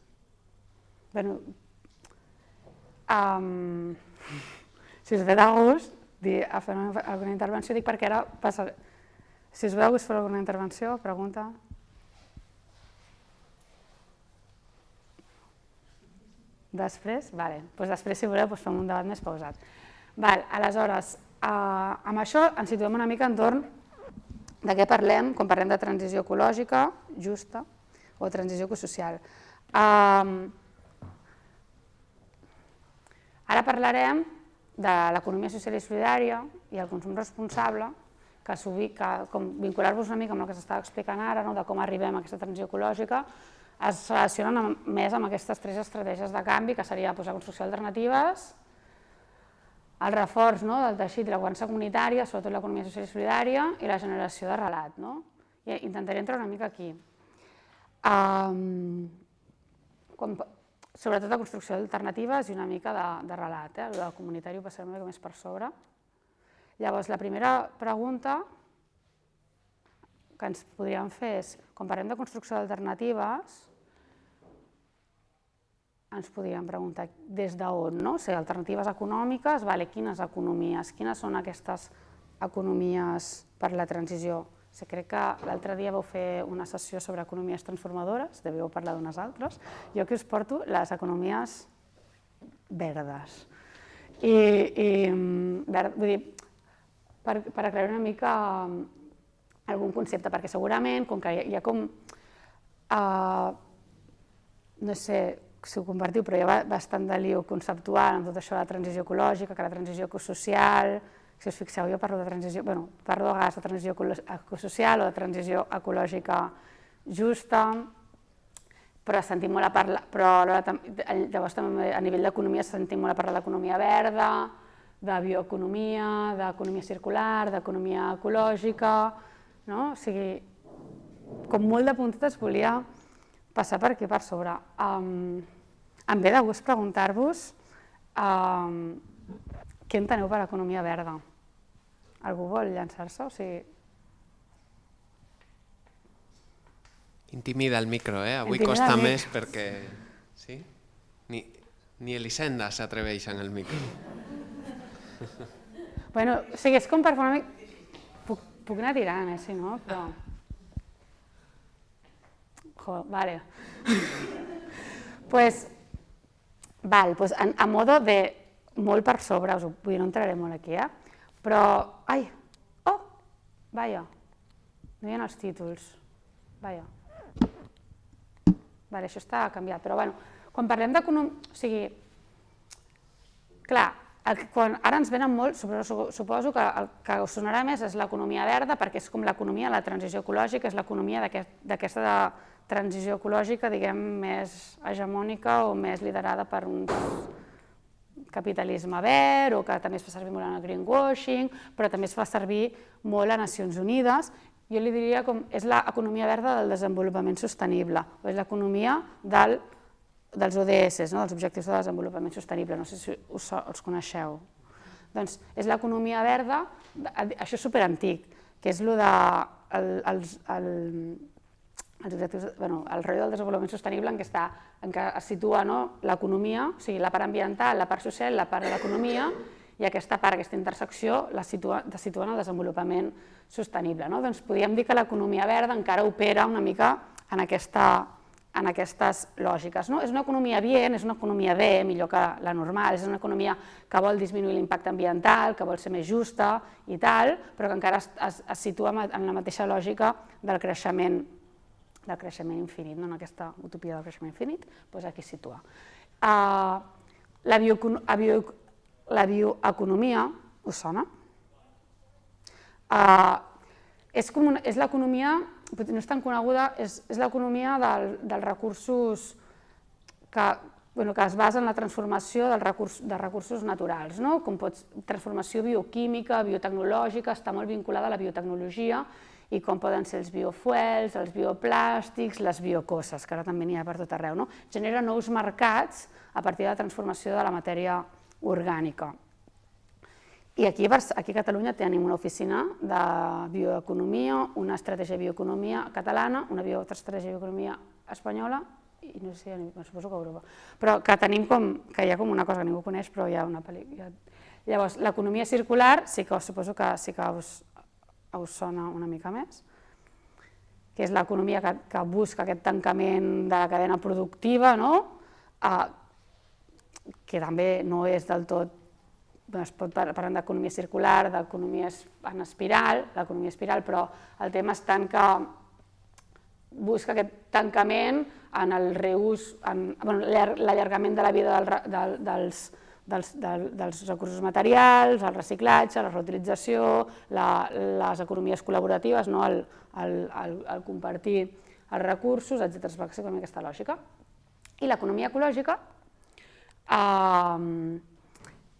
Si us ve de gust a fer alguna intervenció, dic perquè ara passaré. Si us ve de gust fer alguna intervenció, pregunta. Després? Doncs després, si voleu, fem un debat més pausat. Aleshores, amb això ens situem una mica entorn de què parlem quan parlem de transició ecològica justa o transició ecosocial. Ara parlarem de l'economia social i solidària i el consum responsable, que vincular-vos una mica amb el que s'estava explicant ara, de com arribem a aquesta transició ecològica, es relacionen més amb aquestes 3 estratègies de canvi, que seria la construcció d'alternatives, el reforç del teixit i la governança comunitària, sobretot l'economia social i solidària, i la generació de relat. Intentaré entrar una mica aquí. Sobretot la construcció d'alternatives i una mica de relat. El comunitari ho passarem una mica més per sobre. Llavors, la primera pregunta que ens podríem fer és, quan parlem de construcció d'alternatives, ens podríem preguntar des d'on, no? O sigui, alternatives econòmiques, quines economies, quines són aquestes economies per la transició? Crec que l'altre dia vau fer una sessió sobre economies transformadores, devíeu parlar d'unes altres. Jo aquí us porto les economies verdes. Vull dir, per aclarir una mica algun concepte, perquè segurament, com que hi ha com, no sé si ho compartiu, però hi ha bastant de lío conceptual amb tot això de la transició ecològica, que la transició ecosocial, si us fixeu, jo parlo de transició, parlo de vegades de transició ecosocial o de transició ecològica justa, però sentim molt a parlar, però llavors també a nivell d'economia sentim molt a parlar d'economia verda, de bioeconomia, d'economia circular, d'economia ecològica, no? O sigui, com molt de puntetes volia passar per aquí per sobre. Em ve de gust preguntar-vos què enteneu per economia verda? Algú vol llançar-se? O sigui... Intimida el micro, avui costa més perquè... Sí? Ni Elisenda s'atreveix en el micro. Bueno, o sigui, és com per fer una mica... Puc anar tirant, si no? Però... Vale. Pues, a modo de molt per sobre, vull dir, no entraré molt aquí, però... Ai! Oh! Vaja! No hi ha els títols. Vaja. Vale, això està canviat, però bueno, quan parlem d'economia... O sigui, clar, ara ens venen molt, suposo que el que us sonarà més és l'economia verda, perquè és com l'economia de la transició ecològica, és l'economia d'aquesta transició ecològica, diguem, més hegemònica o més liderada per un capitalisme verd, o que també es fa servir molt en el greenwashing, però també es fa servir molt a Nacions Unides. Jo li diria com és l'economia verda del desenvolupament sostenible, o és l'economia dels ODS, dels Objectius de Desenvolupament Sostenible, no sé si els coneixeu. Doncs és l'economia verda, això és superantic, que és el rotllo del desenvolupament sostenible en què es situa l'economia, o sigui, la part ambiental, la part social, la part de l'economia, i aquesta part, aquesta intersecció, la situa en el desenvolupament sostenible. Doncs podríem dir que l'economia verda encara opera una mica en aquestes lògiques. És una economia bien, és una economia bé, millor que la normal, és una economia que vol disminuir l'impacte ambiental, que vol ser més justa i tal, però que encara es situa en la mateixa lògica del creixement infinit, en aquesta utopia del creixement infinit, doncs aquí es situa. La bioeconomia, us sona? És l'economia, no és tan coneguda, és l'economia dels recursos que es basa en la transformació de recursos naturals, com pot ser transformació bioquímica, biotecnològica, està molt vinculada a la biotecnologia, i com poden ser els biofuels, els bioplàstics, les biocoses, que ara també n'hi ha per tot arreu. Genera nous mercats a partir de la transformació de la matèria orgànica. I aquí a Catalunya tenim una oficina de bioeconomia, una estratègia de bioeconomia catalana, una estratègia de bioeconomia espanyola, i no sé si suposo que a Europa, però que tenim que hi ha com una cosa que ningú coneix, però hi ha una pel·lícula. Llavors, l'economia circular, suposo que sí que us sona una mica més, que és l'economia que busca aquest tancament de la cadena productiva, que també no és del tot, es pot parlar d'economia circular, d'economia en espiral, però el tema és tant que busca aquest tancament en el reús, l'allargament de la vida dels recursos materials, el reciclatge, la reutilització, les economies col·laboratives, el compartir els recursos, etc. És bàsicament aquesta lògica. I l'economia ecològica no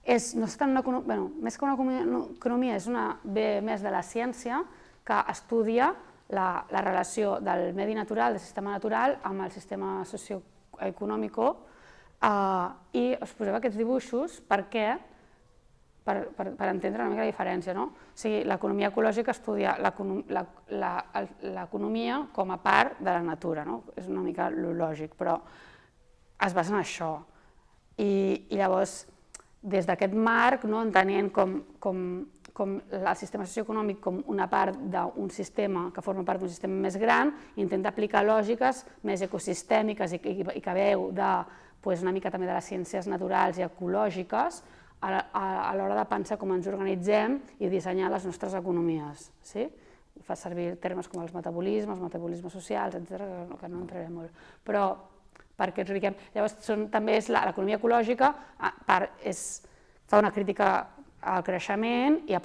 és tant una economia, més que una economia, és una ve més de la ciència que estudia la relació del medi natural, del sistema natural, amb el sistema socioeconòmic, i us poseu aquests dibuixos perquè per entendre una mica la diferència. O sigui, l'economia ecològica estudia l'economia com a part de la natura, és una mica lo lògic, però es basa en això. I llavors, des d'aquest marc, entenent com el sistema socioeconòmic com una part d'un sistema que forma part d'un sistema més gran, intenta aplicar lògiques més ecosistèmiques i que veu una mica també de les ciències naturals i ecològiques a l'hora de pensar com ens organitzem i dissenyar les nostres economies. Fa servir termes com els metabolismes socials, etc., que no entraré molt. Però perquè ens ubiquem. Llavors, també l'economia ecològica fa una crítica al creixement i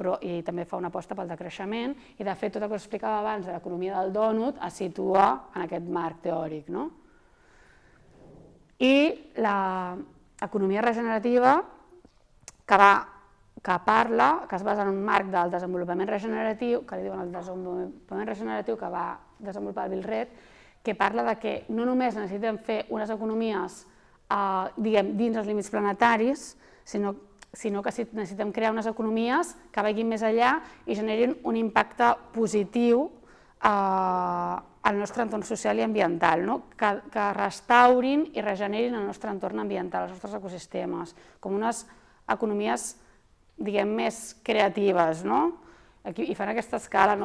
també fa una aposta pel decreixement i, de fet, tot el que us explicava abans de l'economia del dònut es situa en aquest marc teòric. I l'economia regenerativa que es basa en un marc del desenvolupament regeneratiu, que li diuen el desenvolupament regeneratiu que va desenvolupar Bill Reid, que parla que no només necessitem fer unes economies dins els límits planetaris, sinó que necessitem crear unes economies que vagin més enllà i generin un impacte positiu al nostre entorn social i ambiental, que restaurin i regenerin el nostre entorn ambiental, els nostres ecosistemes, com unes economies, més creatives. I fan aquesta escala de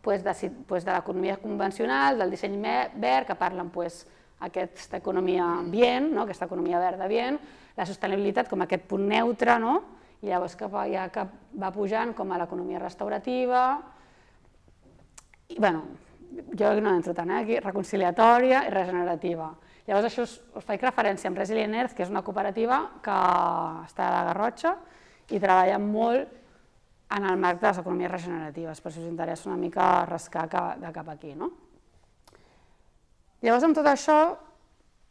l'economia convencional, del disseny verd, que parlen d'aquesta economia ambient, aquesta economia verda ambient, la sostenibilitat com aquest punt neutre, i llavors que va pujant com a l'economia restaurativa, i jo no entro tant aquí, reconciliatòria i regenerativa. Llavors això us faig referència amb Resilient Earth, que és una cooperativa que està a la Garrotxa i treballa molt en el marc de les economies regeneratives, per si us interessa una mica rascar de cap aquí. Llavors, amb tot això,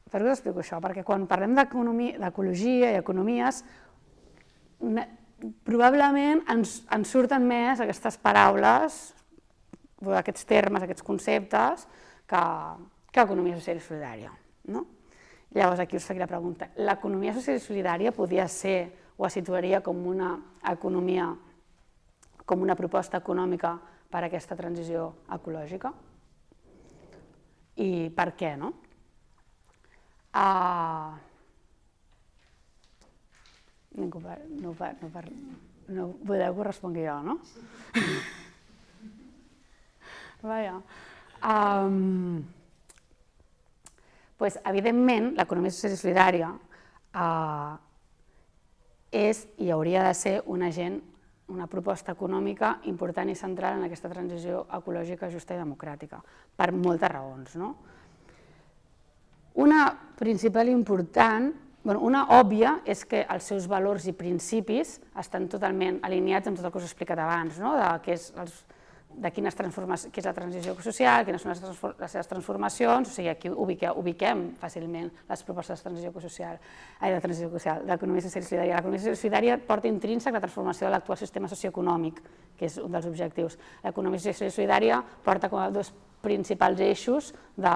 per què us explico això? Perquè quan parlem d'ecologia i economies, probablement ens surten més aquestes paraules, aquests termes, aquests conceptes, que economia social i solidària. Llavors, aquí us faig la pregunta. L'economia social i solidària podria ser o es situaria com una economia, com una proposta econòmica per a aquesta transició ecològica? I per què, no? No podeu que ho respongui jo, no? Evidentment, l'economia social i solidària és i hauria de ser una proposta econòmica important i central en aquesta transició ecològica justa i democràtica, per moltes raons. Una principal important, una òbvia, és que els seus valors i principis estan totalment alineats amb tot el que us he explicat abans, de quina és la transició social, quines són les seves transformacions, o sigui, aquí ubiquem fàcilment les propostes de transició social, de l'economia social i solidària. L'economia social i solidària porta intrínsec la transformació de l'actual sistema socioeconòmic, que és un dels objectius. L'economia social i solidària porta com a dos principals eixos de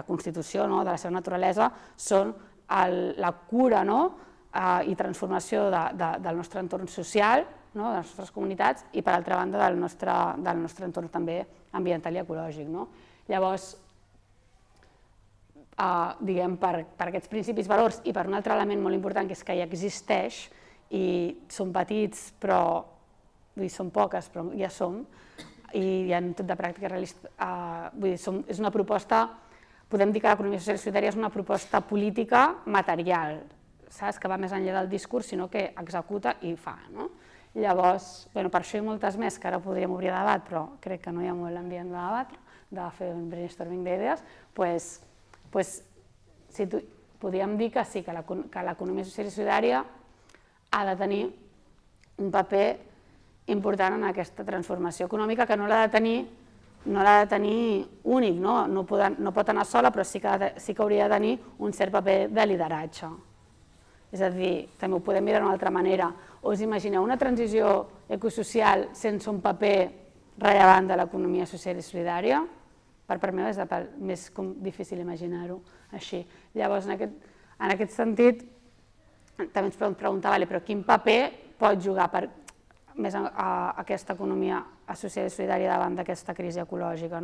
constitució, de la seva naturalesa, són la cura i transformació del nostre entorn social, de les nostres comunitats, i per altra banda del nostre entorn també ambiental i ecològic. Llavors, per aquests principis valors i per un altre element molt important, que és que ja existeix, i són petits, però són poques, però ja som, i hi ha tot de pràctica realista. És una proposta, podem dir que l'economia social i solidària és una proposta política material, que va més enllà del discurs, sinó que executa i fa. Llavors, per això i moltes més, que ara podríem obrir a debat, però crec que no hi ha molt ambient de debat, de fer un brainstorming d'idees, podríem dir que sí, que l'economia social i solidària ha de tenir un paper important en aquesta transformació econòmica, que no l'ha de tenir únic, no pot anar sola, però sí que hauria de tenir un cert paper de lideratge. És a dir, també ho podem mirar d'una altra manera. us imagineu una transició ecosocial sense un paper rellevant de l'economia social i solidària? Per mi és més difícil imaginar-ho així. Llavors, en aquest sentit, també ens preguntava, però quin paper pot jugar més aquesta economia social i solidària davant d'aquesta crisi ecològica?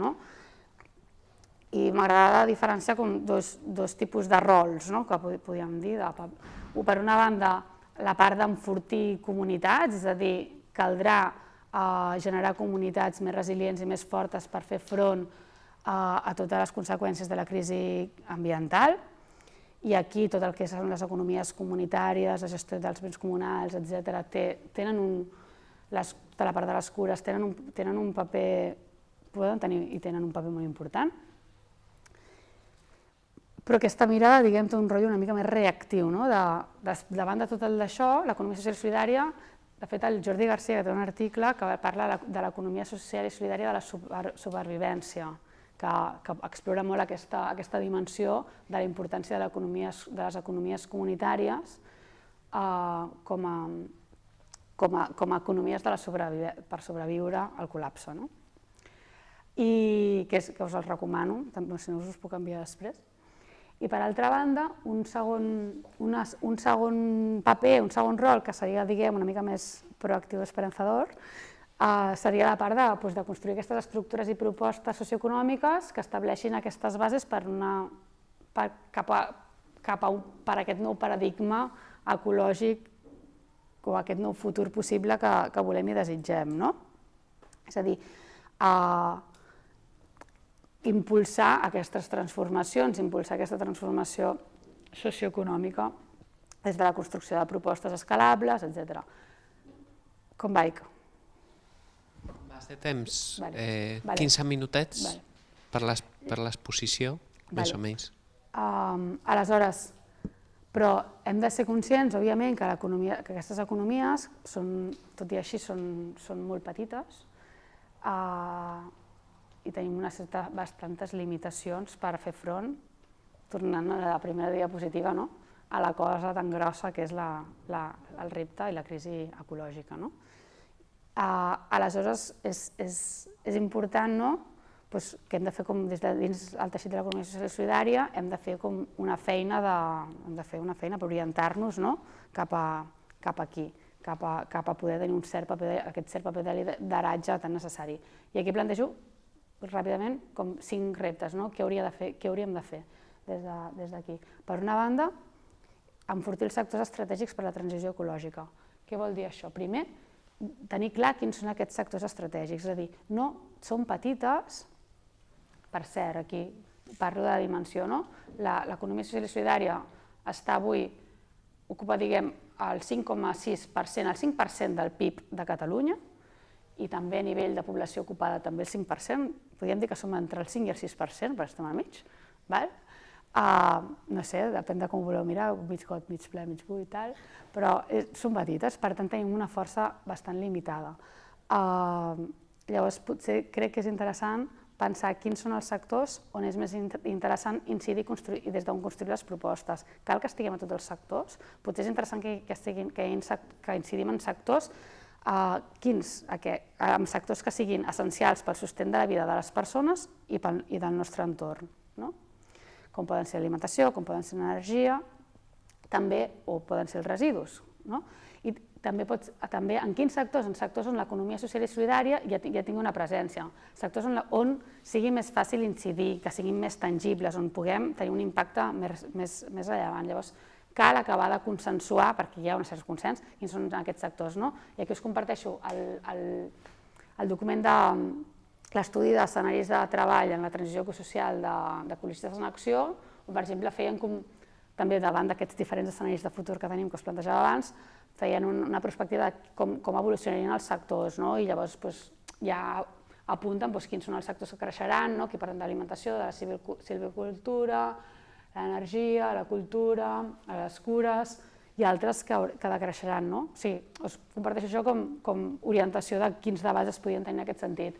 I m'agrada diferenciar dos tipus de rols, que podríem dir. Per una banda, la part d'enfortir comunitats, és a dir, caldrà generar comunitats més resilients i més fortes per fer front a totes les conseqüències de la crisi ambiental, i aquí tot el que són les economies comunitàries, la gestió dels béns comunals, etc., tota la part de les cures, tenen un paper, poden tenir i tenen un paper molt important. Però aquesta mirada, diguem, té un rotllo una mica més reactiu. Davant de tot això, l'economia social i solidària, de fet, el Jordi Garcia té un article que parla de l'economia social i solidària de la supervivència, que explora molt aquesta dimensió de la importància de les economies comunitàries com a economies per sobreviure al col·lapse. I que us els recomano, si no us els puc enviar després. I per altra banda, un segon paper, un segon rol, que seria, diguem, una mica més proactiu i esperançador, seria la part de construir aquestes estructures i propostes socioeconòmiques que estableixin aquestes bases per aquest nou paradigma ecològic o aquest nou futur possible que volem i desitgem. És a dir, impulsar aquestes transformacions, impulsar aquesta transformació socioeconòmica des de la construcció de propostes escalables, etc. Com vaig? Vas de temps, 15 minutets per l'exposició, més o menys. Aleshores, però hem de ser conscients, òbviament, que aquestes economies, tot i així, són molt petites i tenim bastantes limitacions per fer front, tornant a la primera diapositiva, a la cosa tan grossa que és el repte i la crisi ecològica. Aleshores, és important que hem de fer, dins el teixit de l'economia social i solidària, hem de fer una feina per orientar-nos cap aquí, cap a poder tenir aquest cert paper de lideratge tan necessari. I aquí plantejo ràpidament com 5 reptes, què hauríem de fer des d'aquí. Per una banda, enfortir els sectors estratègics per a la transició ecològica. Què vol dir això? Primer, tenir clar quins són aquests sectors estratègics, és a dir, no són petites, per cert, aquí parlo de la dimensió, l'economia social i solidària ocupa, diguem, el 5,6%, el 5% del PIB de Catalunya, i també a nivell de població ocupada també el 5%, podríem dir que som entre el 5 i el 6%, però estem al mig. No sé, depèn de com ho voleu mirar, mig got, mig ple, mig buit, però són petites, per tant tenim una força bastant limitada. Llavors potser crec que és interessant pensar quins són els sectors on és més interessant incidir i des d'on construir les propostes. Cal que estiguem a tots els sectors? Potser és interessant que incidim en sectors amb sectors que siguin essencials pel sostén de la vida de les persones i del nostre entorn, com poden ser l'alimentació, com poden ser l'energia, o poden ser els residus. I també en quins sectors? En sectors on l'economia social i solidària ja tingui una presència, sectors on sigui més fàcil incidir, que siguin més tangibles, on puguem tenir un impacte més rellevant. Llavors, cal acabar de consensuar, perquè hi ha un cert consens, quins són aquests sectors. I aquí us comparteixo el document de l'estudi d'escenaris de treball en la transició ecosocial d'Ecologistes en Acció, on, per exemple, feien també davant d'aquests diferents escenaris de futur que tenim, que us plantejava abans, feien una perspectiva de com evolucionarien els sectors, i llavors ja apunten quins són els sectors que creixeran, aquí parlen d'alimentació, de la silvicultura, l'energia, la cultura, les cures i altres que decreixeran. O sigui, us comparteixo això com orientació de quins debats es podien tenir en aquest sentit.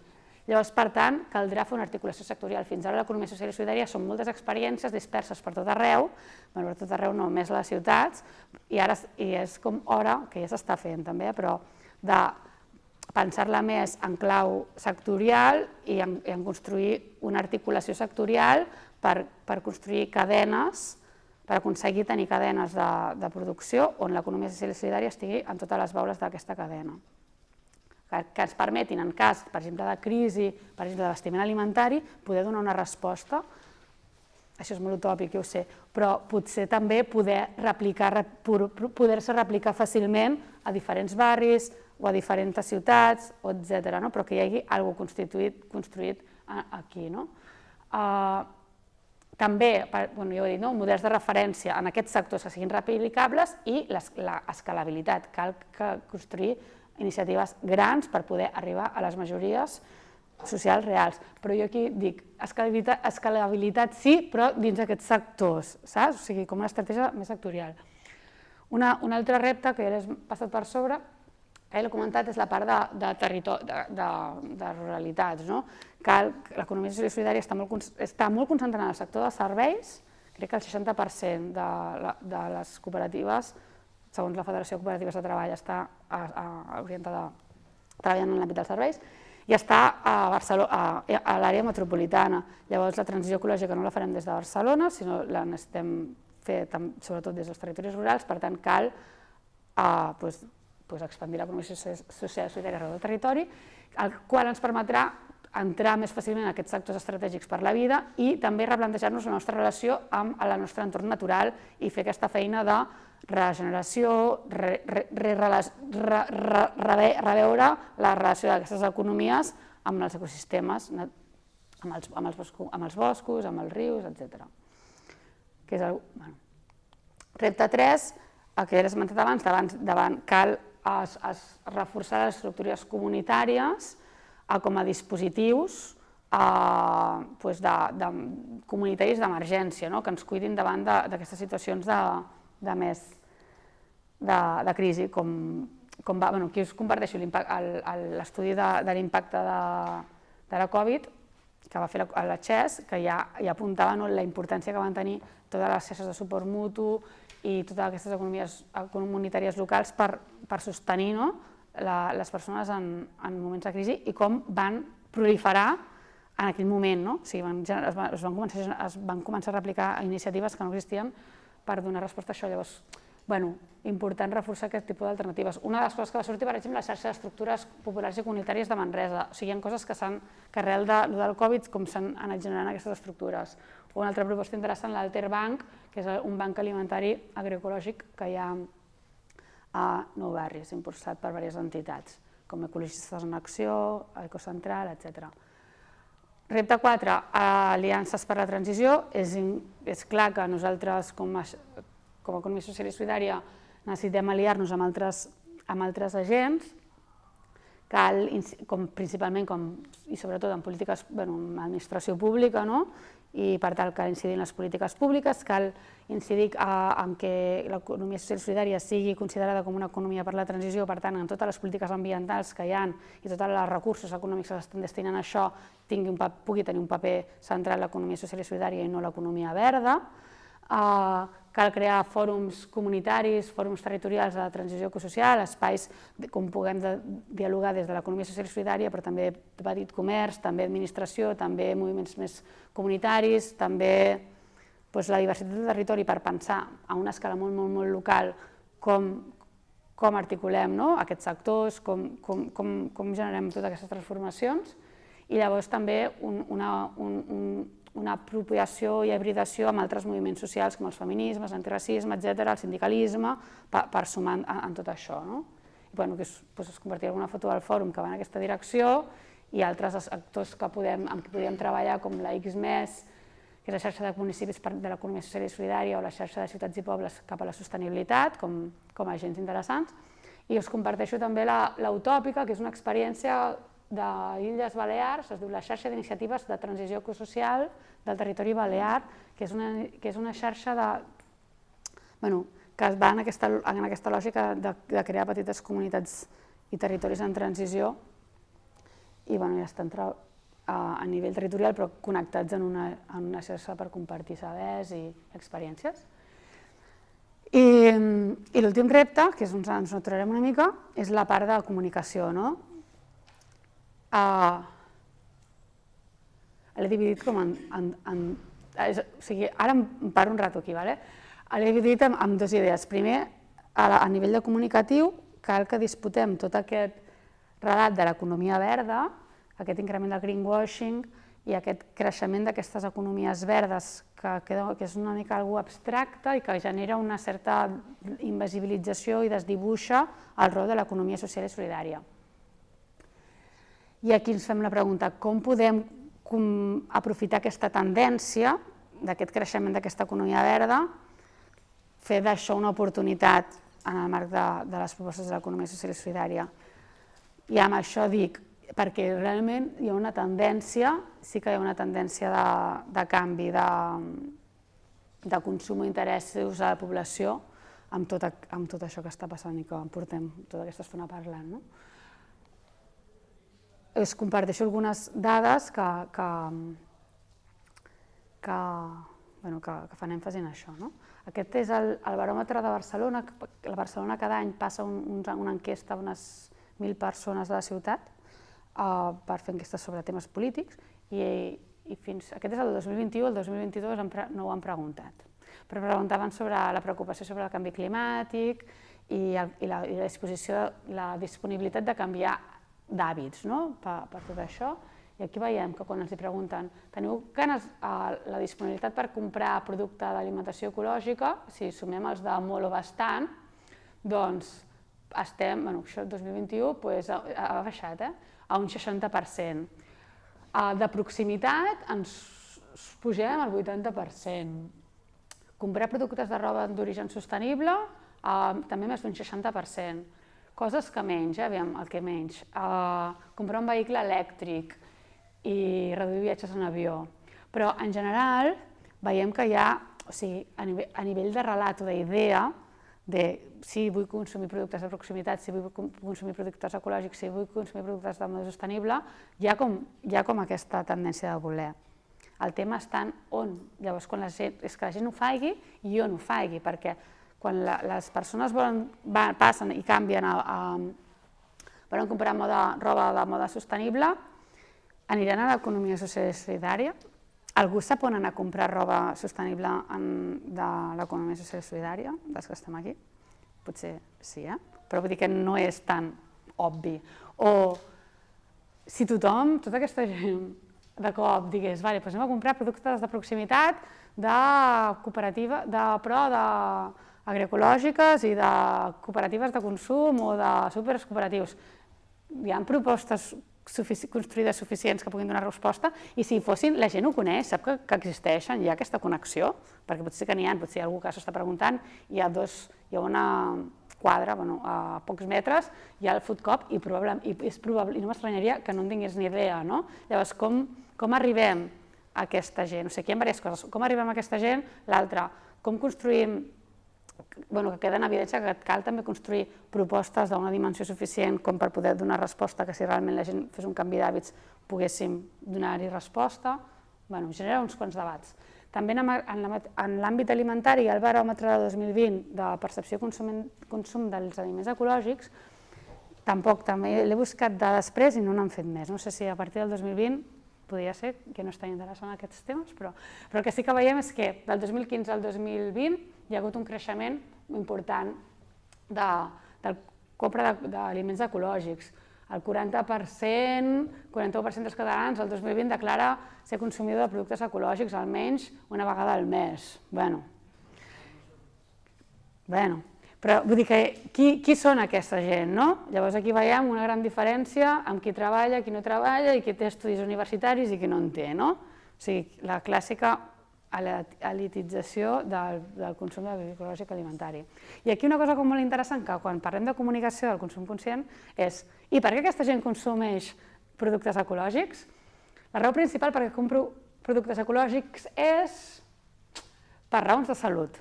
Llavors, per tant, caldrà fer una articulació sectorial. Fins ara l'economia social i solidària són moltes experiències disperses per tot arreu, per tot arreu no, més a les ciutats, i és com hora, que ja s'està fent també, però de pensar-la més en clau sectorial i en construir una articulació sectorial per construir cadenes, per aconseguir tenir cadenes de producció on l'economia social i solidària estigui en totes les baules d'aquesta cadena, que ens permetin, en cas, per exemple, de crisi, per exemple, d'abastiment alimentari, poder donar una resposta. Això és molt utòpic, ja ho sé, però potser també poder-se replicar fàcilment a diferents barris o a diferents ciutats, etc., però que hi hagi alguna cosa construït aquí. També, ja ho he dit, models de referència en aquests sectors que siguin replicables i l'escalabilitat. Cal construir iniciatives grans per poder arribar a les majories socials reals. Però jo aquí dic, escalabilitat sí, però dins d'aquests sectors, saps? O sigui, com una estratègia més sectorial. Un altre repte que ja l'he passat per sobre, que ja l'he comentat, és la part de ruralitats. L'economia social i solidària està molt concentrada en el sector de serveis, crec que el 60% de les cooperatives, segons la Federació de Cooperatives de Treball, està orientada treballant en l'àmbit dels serveis, i està a l'àrea metropolitana. Llavors, la transició ecològica no la farem des de Barcelona, sinó la necessitem fer sobretot des dels territoris rurals, per tant, cal expandir l'economia social i solidària arreu del territori, el qual ens permetrà entrar més fàcilment en aquests sectors estratègics per la vida i també replantejar-nos la nostra relació amb el nostre entorn natural i fer aquesta feina de regeneració, reveure la relació d'aquestes economies amb els ecosistemes, amb els boscos, amb els rius, etc. Repte 3, el que ja he esmentat abans, cal reforçar les estructures comunitàries com a dispositius comunitaris d'emergència, que ens cuidin davant d'aquestes situacions de crisi. Aquí us comparteixo l'estudi de l'impacte de la Covid que va fer la CHES, que ja apuntava la importància que van tenir totes les xarxes de suport mutu i totes aquestes economies comunitàries locals per sostenir les persones en moments de crisi i com van proliferar en aquell moment. Es van començar a replicar iniciatives que no existien per donar resposta a això. Llavors, important reforçar aquest tipus d'alternatives. Una de les coses que va sortir, per exemple, la xarxa d'estructures populars i comunitàries de Manresa. O sigui, hi ha coses que arrel del Covid com s'han anat generant aquestes estructures. Una altra proposta interessant, l'Alterbanc, que és un banc alimentari agroecològic que hi ha a Nou Barris, impulsat per diverses entitats, com Ecologistes en Acció, Ecocentral, etc. Repte 4, aliances per la transició. És clar que nosaltres, com a economia social i solidària, necessitem aliar-nos amb altres agents, principalment i sobretot en polítiques, en administració pública, i per tant cal incidir en les polítiques públiques, cal incidir en que l'economia social i solidària sigui considerada com una economia per la transició, per tant, en totes les polítiques ambientals que hi ha i tots els recursos econòmics que s'estan destinant a això pugui tenir un paper central l'economia social i solidària i no l'economia verda. Cal crear fòrums comunitaris, fòrums territorials de transició ecosocial, espais on puguem dialogar des de l'economia social i solidària, però també de petit comerç, també administració, també moviments més comunitaris, també la diversitat del territori per pensar a una escala molt, molt, molt local com articulem aquests sectors, com generem totes aquestes transformacions, i llavors també una apropiació i hibridació amb altres moviments socials com els feminismes, l'antiracisme, etc., el sindicalisme, per sumar en tot això. Es convertirà en una foto del fòrum que va en aquesta direcció i altres actors amb qui podem treballar, com la XMES, que és la xarxa de municipis de l'economia social i solidària, o la xarxa de ciutats i pobles cap a la sostenibilitat, com a agents interessants. I us comparteixo també l'Utòpica, que és una experiència d'Illes Balears, es diu la xarxa d'iniciatives de transició ecosocial del territori balear, que és una xarxa que va en aquesta lògica de crear petites comunitats i territoris en transició, i ja estan a nivell territorial, però connectats en una xarxa per compartir sabers i experiències. I l'últim repte, que ens aturarem una mica, és la part de la comunicació. L'he dividit com o sigui, ara em paro un rato aquí, l'he dividit en dues idees. Primer, a nivell de comunicatiu, cal que disputem tot aquest relat de l'economia verda, aquest increment del greenwashing i aquest creixement d'aquestes economies verdes, que és una mica algú abstracte i que genera una certa invisibilització i desdibuixa el rol de l'economia social i solidària. I aquí ens fem la pregunta, com podem aprofitar aquesta tendència d'aquest creixement d'aquesta economia verda, fer d'això una oportunitat en el marc de les propostes de l'economia social i solidària. I amb això dic, perquè realment hi ha una tendència, sí que hi ha una tendència de canvi de consum i interessos a la població amb tot això que està passant i que portem tota aquesta estona parlant. Us comparteixo algunes dades que fan èmfasi en això. Aquest és el baròmetre de Barcelona. A Barcelona cada any passa una enquesta a unes 1.000 persones de la ciutat per fer enquestes sobre temes polítics i aquest és el 2021, el 2022 no ho han preguntat. Però preguntaven sobre la preocupació sobre el canvi climàtic i la disponibilitat de canviar d'hàbits per tot això. I aquí veiem que quan els pregunten teniu ganes la disponibilitat per comprar producte d'alimentació ecològica, si sumem els de molt o bastant, doncs estem, això el 2021 ha baixat a un 60%. De proximitat ens pugem al 80%. Comprar productes de roba d'origen sostenible, també més d'un 60%. Coses que menys, aviam, el que menys. Comprar un vehicle elèctric i reduir viatges en avió. Però, en general, veiem que hi ha, a nivell de relat o d'idea, de si vull consumir productes de proximitat, si vull consumir productes ecològics, si vull consumir productes de moda sostenible, hi ha com aquesta tendència de voler. El tema està en on. Llavors, és que la gent ho faci i on ho faci, perquè quan les persones passen i canvien volen comprar roba de moda sostenible, aniran a l'economia social i solidària? Algú sap on anar a comprar roba sostenible de l'economia social i solidària, dels que estem aquí? Potser sí, però vull dir que no és tan obvi. O si tothom, tota aquesta gent, de cop digués, vale, doncs anem a comprar productes de proximitat de cooperativa, però agroecològiques i de cooperatives de consum o de súpers cooperatius. Hi ha propostes construïdes suficients que puguin donar resposta i si fossin, la gent ho coneix, sap que existeixen, hi ha aquesta connexió, perquè potser que n'hi ha, potser algú que s'està preguntant, hi ha una quadra, a pocs metres, hi ha el food coop i és probable, i no m'estranyaria que no en tingués ni idea. Llavors, com arribem a aquesta gent? O sigui, aquí hi ha diverses coses. Com arribem a aquesta gent? L'altra, com construïm que queda en evidència que cal també construir propostes d'una dimensió suficient com per poder donar resposta, que si realment la gent fes un canvi d'hàbits poguéssim donar-hi resposta. Genera uns quants debats. També en l'àmbit alimentari, el baròmetre de 2020 de percepció i consum dels aliments ecològics, tampoc, també l'he buscat de després i no n'han fet més. No sé si a partir del 2020 podria ser que no estan interessant aquests temes, però el que sí que veiem és que del 2015 al 2020 hi ha hagut un creixement important de compra d'aliments ecològics. El 41% dels catalans el 2020 declara ser consumidor de productes ecològics almenys una vegada al mes. Però vull dir que qui són aquesta gent, no? Llavors aquí veiem una gran diferència amb qui treballa, qui no treballa i qui té estudis universitaris i qui no en té, no? O sigui, la clàssica elitització del consum ecològic alimentari. I aquí una cosa molt interessant, que quan parlem de comunicació del consum conscient és i per què aquesta gent consumeix productes ecològics? La raó principal perquè compro productes ecològics és per raons de salut,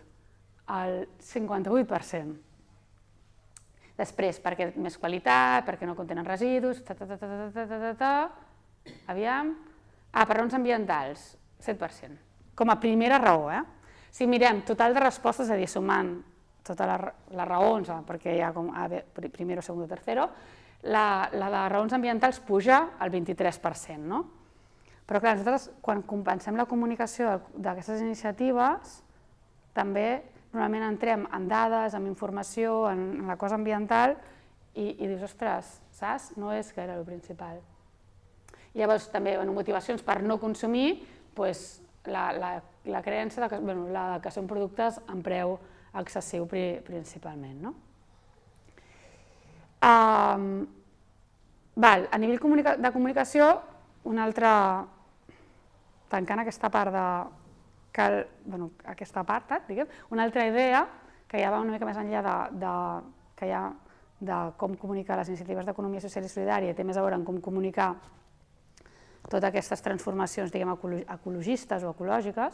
el 58%. Després, perquè més qualitat, perquè no contenen residus, aviam, Per raons ambientals, 7%. Com a primera raó, Si mirem total de respostes, és a dir, sumant totes les raons, perquè hi ha com primero, segundo, tercero, la de raons ambientals puja al 23%, no? Però clar, nosaltres quan compensem la comunicació d'aquestes iniciatives, també normalment entrem en dades, en informació, en la cosa ambiental, i dius, ostres, saps? No és que era el principal. Llavors, també, motivacions per no consumir, la creença que són productes amb preu excessiu principalment. A nivell de comunicació, una altra, tancant aquesta part una altra idea que ja va una mica més enllà de com comunicar les iniciatives d'economia social i solidària, té més a veure amb com comunicar totes aquestes transformacions ecologistes o ecològiques,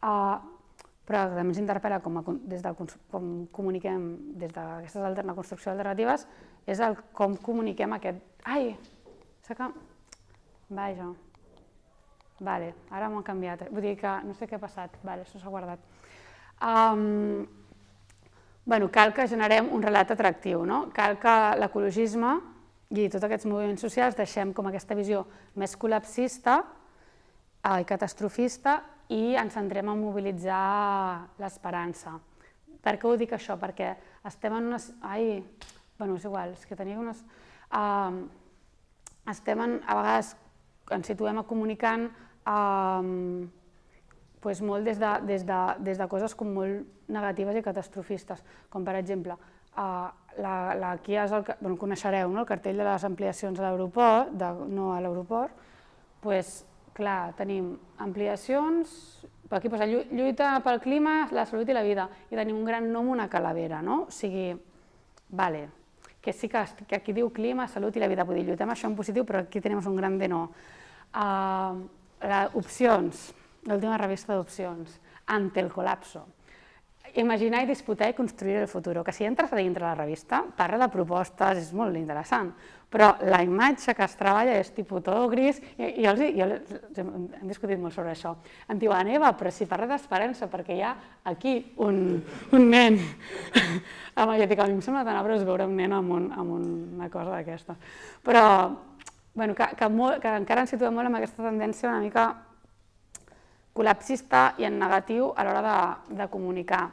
però també ens interpel·la com comuniquem des d'aquestes construcció alternatives, és com comuniquem aquest... Ai, vaja, vale, ara m'ho han canviat, vull dir que no sé què ha passat, vale, això s'ha guardat. Cal que generem un relat atractiu, cal que l'ecologisme i tots aquests moviments socials deixem com aquesta visió més col·lapsista i catastrofista i ens centrem en mobilitzar l'esperança. Per què ho dic això? Perquè estem en unes... és igual, és que tenia unes... Estem a vegades, ens situem comunicant molt des de coses com molt negatives i catastrofistes, com per exemple, aquí coneixereu el cartell de les ampliacions a l'aeroport, no a l'aeroport, doncs clar, tenim ampliacions, aquí posa lluita pel clima, la salut i la vida, i tenim un gran nom, una calavera, no? O sigui, vale, que sí que aquí diu clima, salut i la vida, vull dir, lluitem això en positiu, però aquí tenim un gran de no. Opcions, l'última revista d'opcions, ante el colapso. Imaginar i disputar i construir el futur, que si entres a dintre la revista, parla de propostes, és molt interessant, però la imatge que es treballa és tipus tot gris, i hem discutit molt sobre això. Em diuen, Eva, però si parla d'esperança, perquè hi ha aquí un nen amb magètica, a mi em sembla tan abrós veure un nen amb una cosa d'aquesta, però que encara ens situem molt amb aquesta tendència una mica col·lapsista i en negatiu a l'hora de comunicar.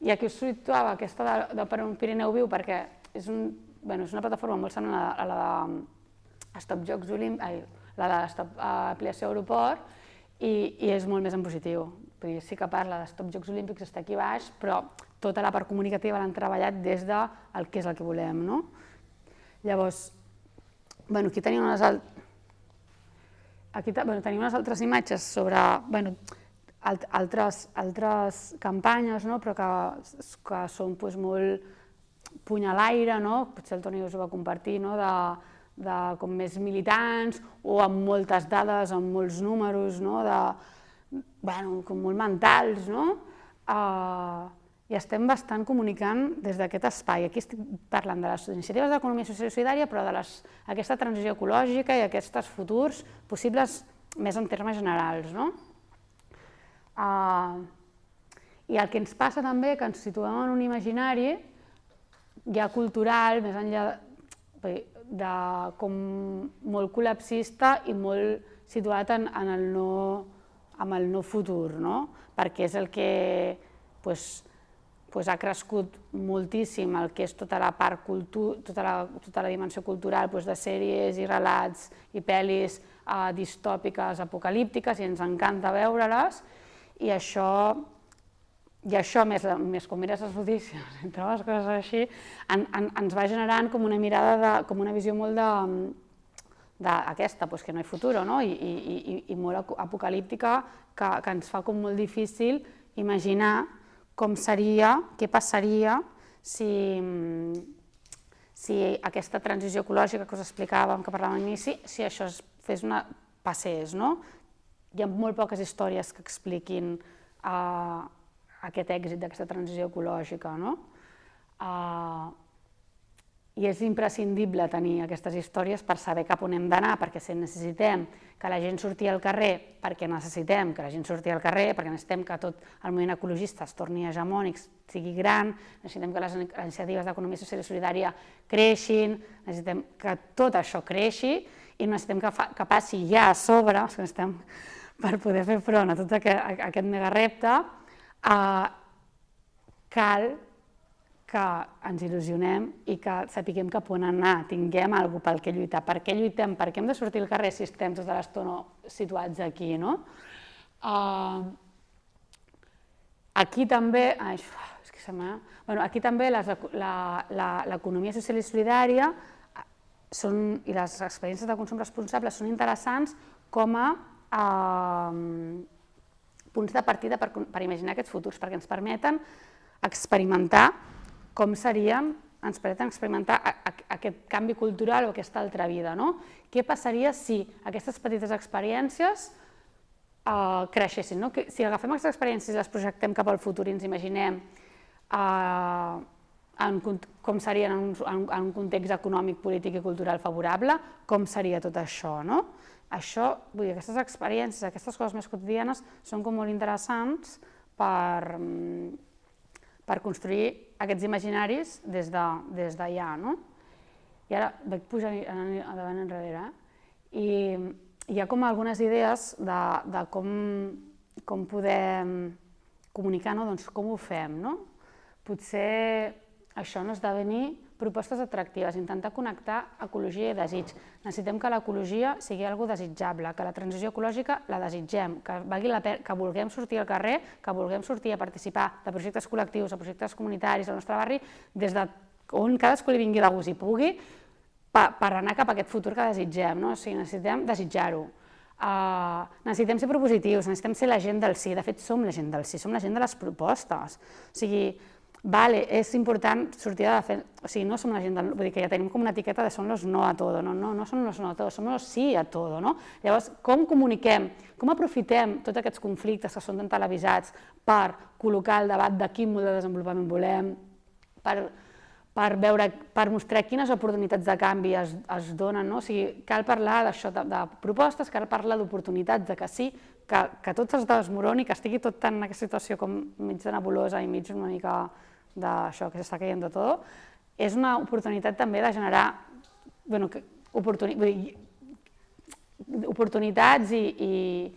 I aquí us situava aquesta de Per un Pirineu Viu perquè és una plataforma molt semblant a la de Stop Jocs Olímpics, la de Stop Ampliació Aeroport, i és molt més en positiu. Sí que parla de Stop Jocs Olímpics, està aquí baix, però tota la part comunicativa l'han treballat des del que és el que volem. Llavors, aquí tenim unes altres imatges sobre altres campanyes, però que són molt puny a l'aire, potser el Toni us ho va compartir, de com més militants o amb moltes dades, amb molts números, com molt mentals, i estem bastant comunicant des d'aquest espai. Aquí estic parlant de les iniciatives d'economia social i solidària, però d'aquesta transició ecològica i aquests futurs possibles més en termes generals. I el que ens passa també, que ens situem en un imaginari ja cultural, més enllà de com molt col·lapsista i molt situat en el no futur, perquè és el que ha crescut moltíssim el que és tota la part tota la dimensió cultural de sèries i relats i pel·lis distòpiques, apocalíptiques, i ens encanta veure-les, i això, més quan mires les notícies, entre les coses així, ens va generant com una mirada, com una visió molt d'aquesta, que no hi ha futur, i molt apocalíptica, que ens fa com molt difícil imaginar com seria, què passaria si aquesta transició ecològica que us explicàvem, que parlàvem a l'inici, si això passés. Hi ha molt poques històries que expliquin aquest èxit d'aquesta transició ecològica. i és imprescindible tenir aquestes històries per saber cap on hem d'anar, perquè si necessitem que la gent surti al carrer, perquè necessitem que la gent surti al carrer, perquè necessitem que tot el moviment ecologista es torni hegemònic, sigui gran, necessitem que les iniciatives d'economia social i solidària creixin, necessitem que tot això creixi i necessitem que passi ja a sobre, per poder fer front a tot aquest megarepte, cal que ens il·lusionem i que sapiguem cap on anar, tinguem alguna cosa pel que lluitar. Per què lluitem? Per què hem de sortir al carrer si estem tota l'estona situats aquí, no? Aquí també, aquí també l'economia social i solidària i les experiències de consum responsable són interessants com a punts de partida per imaginar aquests futurs, perquè ens permeten experimentar com serien, ens permeten experimentar aquest canvi cultural o aquesta altra vida. Què passaria si aquestes petites experiències creixessin? Si agafem aquestes experiències i les projectem cap al futur i ens imaginem com serien en un context econòmic, polític i cultural favorable, com seria tot això? Això, vull dir, aquestes experiències, aquestes coses més quotidianes són com molt interessants per construir aquests imaginaris des d'allà. I ara vaig pujar endavant enrere i hi ha com algunes idees de com podem comunicar, com ho fem. Potser això no esdevenir propostes atractives, intentar connectar ecologia i desig. Necessitem que l'ecologia sigui una cosa desitjable, que la transició ecològica la desitgem, que vulguem sortir al carrer, que vulguem sortir a participar de projectes col·lectius, de projectes comunitaris al nostre barri, des d'on cadascú li vingui de gust i pugui, per anar cap a aquest futur que desitgem. O sigui, necessitem desitjar-ho. Necessitem ser propositius, necessitem ser la gent del sí. De fet, som la gent del sí, som la gent de les propostes. O sigui, és important sortir de defensa, o sigui, no som la gent del... Vull dir que ja tenim com una etiqueta de som los no a todo, no som los no a todo, som los sí a todo. Llavors, com comuniquem, com aprofitem tots aquests conflictes que són tan televisats per col·locar el debat de quin model de desenvolupament volem, per mostrar quines oportunitats de canvi es donen. O sigui, cal parlar d'això, de propostes, cal parlar d'oportunitats, de que sí, que tot es desmoroni, que estigui tot en aquesta situació com mig de nebulosa i mig una mica d'això que s'està caient de tot, és una oportunitat també de generar oportunitats i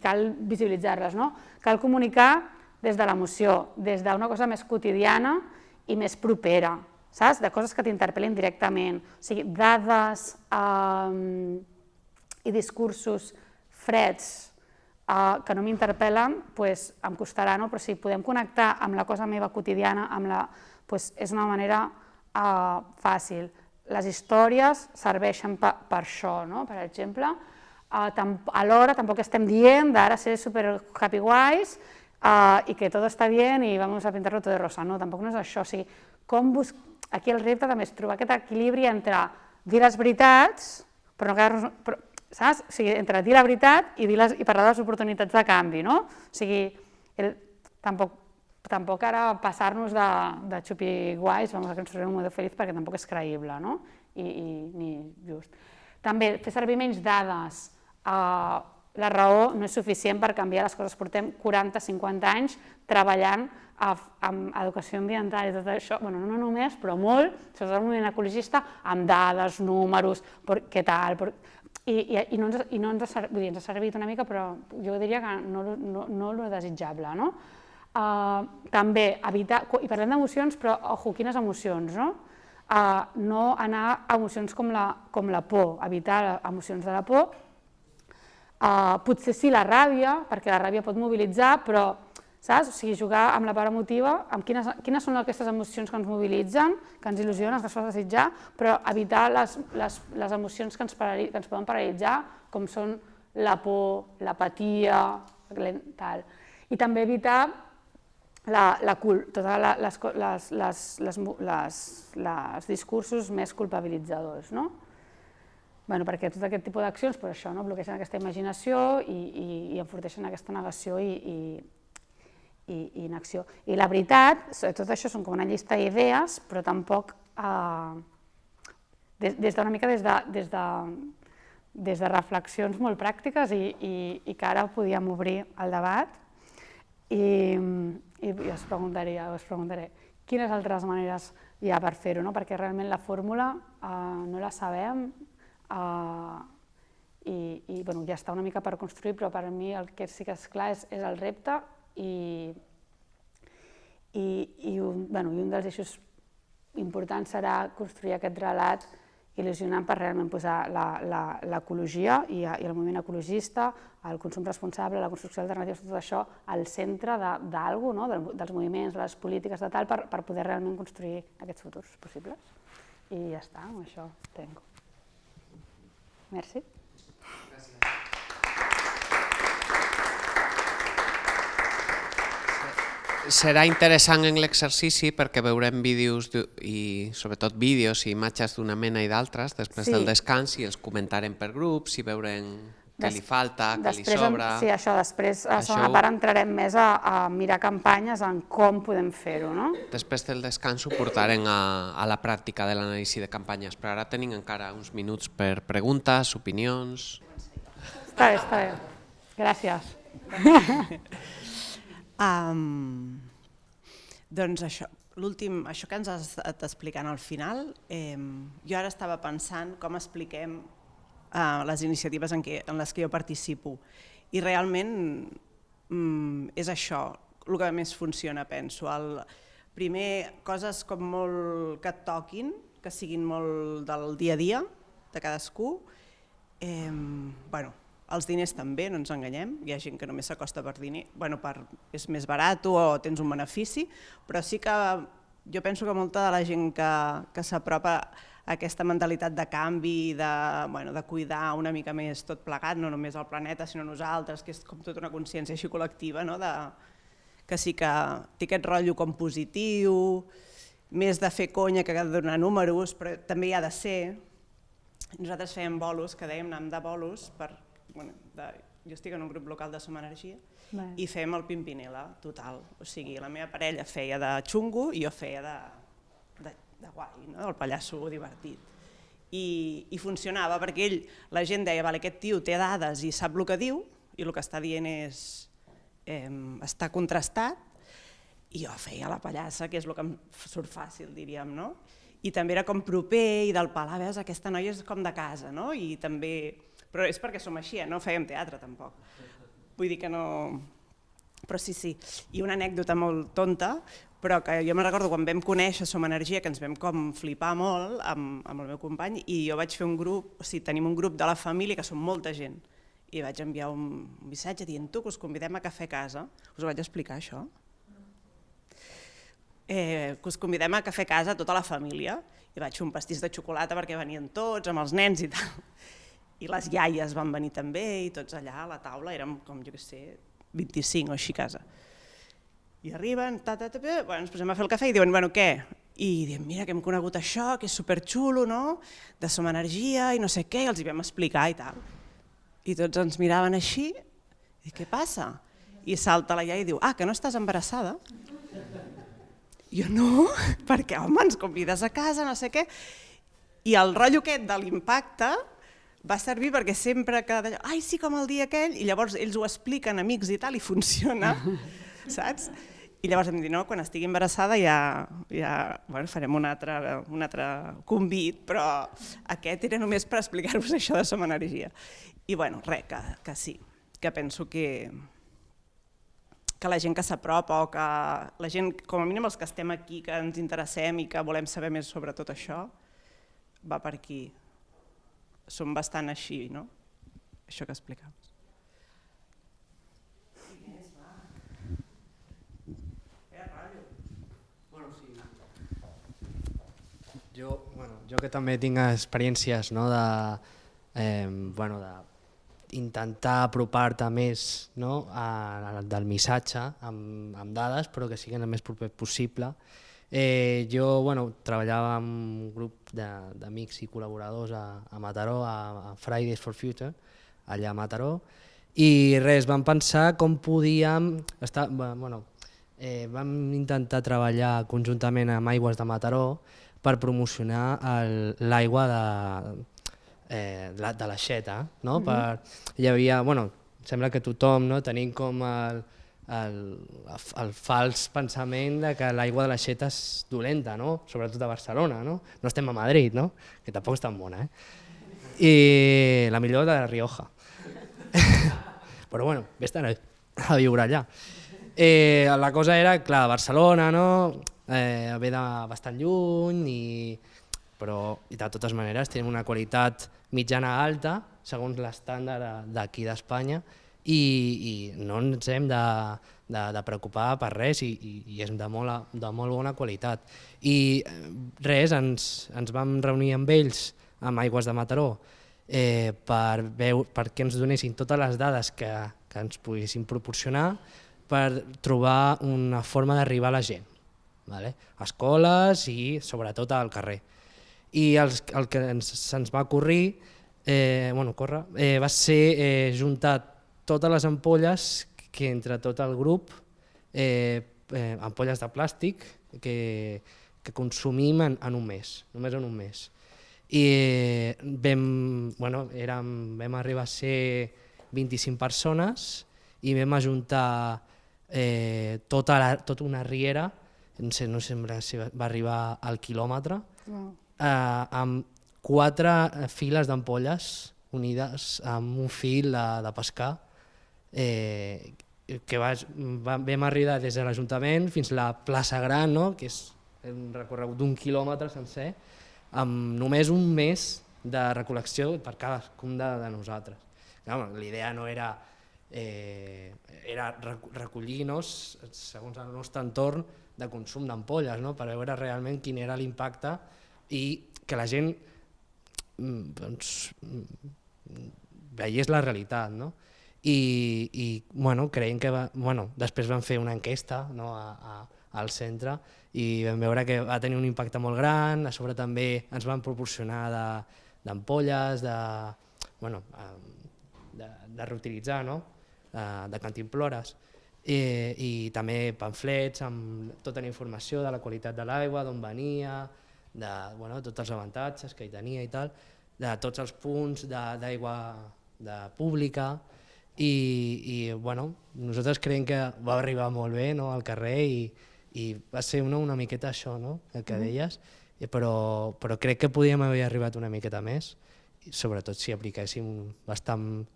cal visibilitzar-les. Cal comunicar des de l'emoció, des d'una cosa més quotidiana i més propera, saps? De coses que t'interpel·lin directament. O sigui, dades i discursos freds que no m'interpel·len, em costarà, però si podem connectar amb la cosa meva quotidiana, és una manera fàcil. Les històries serveixen per això, per exemple. Alhora tampoc estem dient d'ara ser super happy guys i que tot està bien i vamos a pintar-lo tot de rosa. No, tampoc no és això. Aquí el repte també és trobar aquest equilibri entre dir les veritats, però no quedar-nos... Saps? O sigui, entre dir la veritat i parlar de les oportunitats de canvi, no? O sigui, tampoc ara passar-nos de xupi-guais, vamos a construir un model feliç, perquè tampoc és creïble, no? Ni just. També, fer servir menys dades. La raó no és suficient per canviar les coses. Portem 40-50 anys treballant amb educació ambiental i tot això, no només, però molt, sobretot el moviment ecologista, amb dades, números, què tal... I ens ha servit una mica, però jo diria que no el desitjable. També evitar, i parlem d'emocions, però ojo, quines emocions, no anar a emocions com la por, evitar emocions de la por, potser sí la ràbia, perquè la ràbia pot mobilitzar, però saps? O sigui, jugar amb la part emotiva, amb quines són aquestes emocions que ens mobilitzen, que ens il·lusionen, que ens fan desitjar, però evitar les emocions que ens poden paralitzar, com són la por, l'apatia, tal. I també evitar els discursos més culpabilitzadors, no? Perquè tot aquest tipus d'accions bloquegen aquesta imaginació i enforteixen aquesta negació i inacció. I la veritat, tot això són com una llista d'idees, però tampoc una mica des de reflexions molt pràctiques i que ara podíem obrir el debat i us preguntaré quines altres maneres hi ha per fer-ho, perquè realment la fórmula no la sabem i ja està una mica per construir, però per mi el que sí que és clar és el repte i un dels eixos importants serà construir aquest relat il·lusionant per realment posar l'ecologia i el moviment ecologista, el consum responsable, la construcció d'alternatives, tot això al centre d'alguna cosa, dels moviments, de les polítiques de tal, per poder realment construir aquests futurs possibles. I ja està, amb això tenc. Merci. Serà interessant en l'exercici perquè veurem vídeos i sobretot vídeos i imatges d'una mena i d'altres després del descans i els comentarem per grups i veurem què li falta, què li sobra... Sí, això, després a la segona part entrarem més a mirar campanyes en com podem fer-ho, no? Després del descans ho portarem a la pràctica de l'anàlisi de campanyes, però ara tenim encara uns minuts per preguntes, opinions... Està bé. Gràcies. Doncs això que ens has estat explicant al final, jo ara estava pensant com expliquem les iniciatives en les que jo participo i realment és això el que més funciona, penso. Primer, coses com molt que et toquin, que siguin molt del dia a dia de cadascú. Els diners també, no ens enganyem, hi ha gent que només s'acosta per diner, és més barat o tens un benefici, però sí que jo penso que molta de la gent que s'apropa a aquesta mentalitat de canvi, de cuidar una mica més tot plegat, no només el planeta sinó nosaltres, que és com tota una consciència així col·lectiva, que sí que té aquest rotllo com positiu, més de fer conya que de donar números, però també hi ha de ser. Nosaltres fèiem bolos, que dèiem anem de bolos, jo estic en un grup local de Som Energia i fèiem el Pimpinela total, o sigui, la meva parella feia de xungo i jo feia de guai, del pallasso divertit. I funcionava perquè la gent deia, aquest tio té dades i sap el que diu i el que està dient està contrastat, i jo feia la pallassa, que és el que em surt fàcil, diríem, no? I també era com proper i del palar, veus, aquesta noia és com de casa, no? I també... Però és perquè som així, no fèiem teatre tampoc. Vull dir que no... Però sí. I una anècdota molt tonta, però que jo me'n recordo quan vam conèixer Som Energia, que ens vam com flipar molt amb el meu company, i jo vaig fer un grup, o sigui, tenim un grup de la família que som molta gent, i vaig enviar un missatge dient que us convidem a cafè a casa. Us ho vaig explicar, això? Que us convidem a cafè a casa tota la família, i vaig fer un pastís de xocolata perquè venien tots, amb els nens i tal. I les iaies van venir també, i tots allà a la taula, érem com, jo què sé, 25 o així a casa. I arriben, ens posem a fer el cafè i diuen, què? I diem, mira que hem conegut això, que és superxulo, no? De Som Energia i no sé què, i els hi vam explicar i tal. I tots ens miraven així, i què passa? I salta la iaia i diu, que no estàs embarassada? Jo no, perquè home, ens convides a casa, no sé què. I el rotllo aquest de l'impacte va servir perquè sempre que... Ai, sí, com el dia aquell, i llavors ells ho expliquen, amics i tal, i funciona, saps? I llavors em diuen, no, quan estigui embarassada ja farem un altre convit, però aquest era només per explicar-vos això de Som Energia. I res, que sí, que penso que la gent que s'apropa o que la gent, com a mínim els que estem aquí, que ens interessem i que volem saber més sobre tot això, va per aquí. Som bastant així, no? Això que explicaves. Jo que també tinc experiències d'intentar apropar-te més del missatge amb dades, però que siguin el més proper possible. Jo treballava en un grup d'amics i col·laboradors a Mataró, a Fridays for Future, allà a Mataró, i vam pensar com podíem... Vam intentar treballar conjuntament amb Aigües de Mataró per promocionar l'aigua de l'aixeta. No? Hi havia, sembla que tothom tenim com el fals pensament de que l'aigua de l'aixeta és dolenta, no? Sobretot a Barcelona. No estem a Madrid, no? Que tampoc és tan bona. I la millor de la Rioja. Però bueno, vés-te'n a viure allà. La cosa era, clar, Barcelona, ve de bastant lluny, però de totes maneres tenim una qualitat mitjana alta, segons l'estàndard d'aquí d'Espanya, i no ens hem de preocupar per res, i és de molt bona qualitat. I res, ens vam reunir amb ells, amb Aigües de Mataró, perquè ens donessin totes les dades que ens poguessin proporcionar per trobar una forma d'arribar a la gent, escoles i sobretot al carrer. I el que se'ns va ocorrir va ser juntar totes les ampolles que entre tot el grup, ampolles de plàstic que consumim en un mes, només en un mes. I vam arribar a ser 25 persones i vam ajuntar tota una riera, no sé si va arribar al quilòmetre, amb 4 files d'ampolles unides amb un fil de pescar, que vam arribar des de l'Ajuntament fins a la plaça Gran, que és un recorregut d'1 quilòmetre sencer, amb només un mes de recol·lecció per cadascun de nosaltres. La idea no era recollir segons el nostre entorn de consum d'ampolles, per veure realment quin era l'impacte i que la gent veiés la realitat. I creiem que després vam fer una enquesta al centre i vam veure que va tenir un impacte molt gran. A sobre també ens van proporcionar d'ampolles, de reutilitzar, de cantimplores, i també pamflets amb tota la informació de la qualitat de l'aigua, d'on venia, de tots els avantatges que hi tenia i tal, de tots els punts d'aigua pública, i nosaltres creiem que va arribar molt bé al carrer i va ser una miqueta això, el que deies, però crec que podíem haver arribat una miqueta més, sobretot si apliquéssim bastant,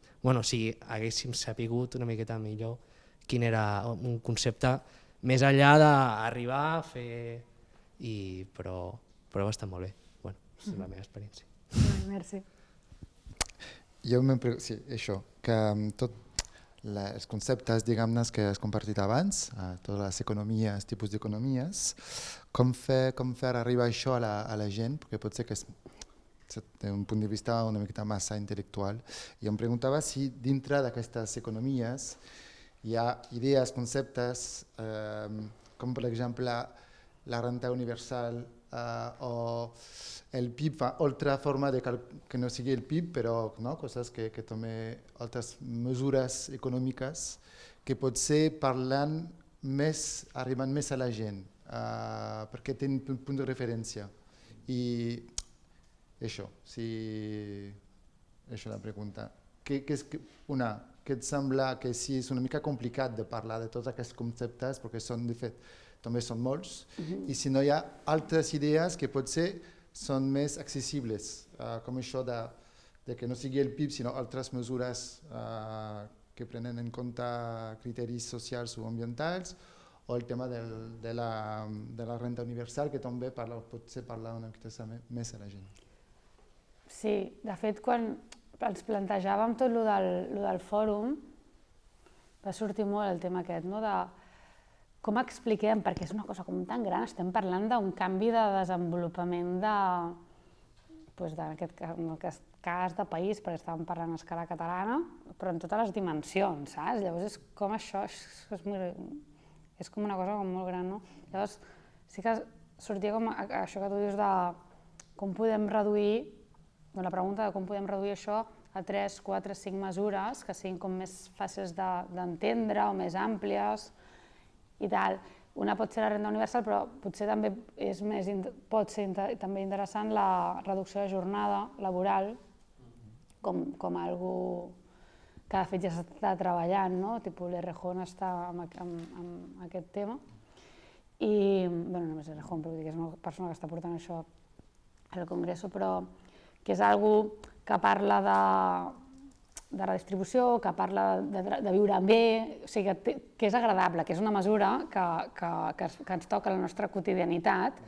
si haguéssim sapigut una miqueta millor quin era un concepte més enllà d'arribar a fer, però va estar molt bé. És la meva experiència. Merci. Jo sí, això, que tots els conceptes, diguem-ne, que has compartit abans, totes les economies, tipus d'economies, com fer arribar això a la gent, perquè pot ser que és des d'un punt de vista una miqueta massa intel·lectual. I em preguntava si dintre d'aquestes economies hi ha idees, conceptes, com per exemple la renta universal o el PIB, altra forma que no sigui el PIB, però coses que també, altres mesures econòmiques que potser parlant més, arribant més a la gent, perquè tenen un punt de referència. I això, això la pregunta. Que et sembla que sí, és una mica complicat de parlar de tots aquests conceptes, perquè de fet també són molts, i si no hi ha altres idees que potser són més accessibles, com això de que no sigui el PIB, sinó altres mesures que prenen en compte criteris socials o ambientals, o el tema de la renta universal, que també potser parla una mica més a la gent. Sí, de fet, quan ens plantejàvem tot el del fòrum, va sortir molt el tema aquest, de com expliquem, perquè és una cosa com tan gran, estem parlant d'un canvi de desenvolupament en aquest cas de país, perquè estàvem parlant a escala catalana, però en totes les dimensions, saps? Llavors és com això, és com una cosa molt gran, no? Llavors sí que sortia com això que tu dius de com podem reduir, la pregunta de com podem reduir això a 3, 4, 5 mesures que siguin com més fàcils d'entendre o més àmplies i tal. Una pot ser la renda universal, però potser també pot ser també interessant la reducció de jornada laboral com algo que de fet ja s'està treballant, no? Tipus l'Errejón està amb aquest tema. I, bueno, no només l'Errejón, però és una persona que està portant això al Congreso, però que és algo que parla de redistribució, que parla de viure bé, o sigui, que és agradable, que és una mesura que ens toca a la nostra quotidianitat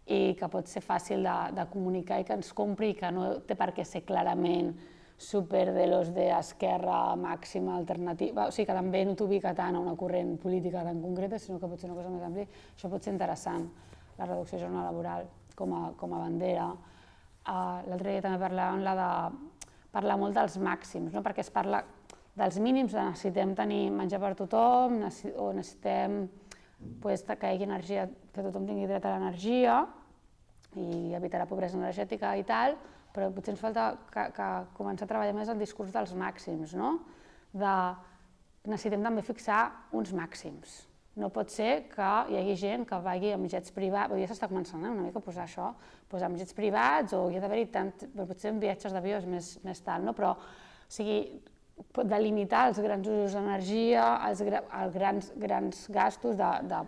i que pot ser fàcil de comunicar i que ens compri i que no té per què ser clarament super de los d'esquerra màxima alternativa, o sigui que també no t'ubica tant a una corrent política tan concreta, sinó que pot ser una cosa més àmplia. Això pot ser interessant, la reducció de jornada laboral com a bandera. L'altre dia també parlàvem de parlar molt dels màxims, perquè es parla dels mínims, necessitem tenir menjar per tothom, o necessitem que hi hagi energia, que tothom tingui dret a l'energia i evitar la pobresa energètica i tal, però potser ens falta començar a treballar més el discurs dels màxims, necessitem també fixar uns màxims. No pot ser que hi hagi gent que vagi amb jets privats, ja s'està començant una mica a posar això, amb jets privats o hi ha d'haver-hi tant, potser en viatges d'avió és més tal, però delimitar els grans usos d'energia, els grans gastos de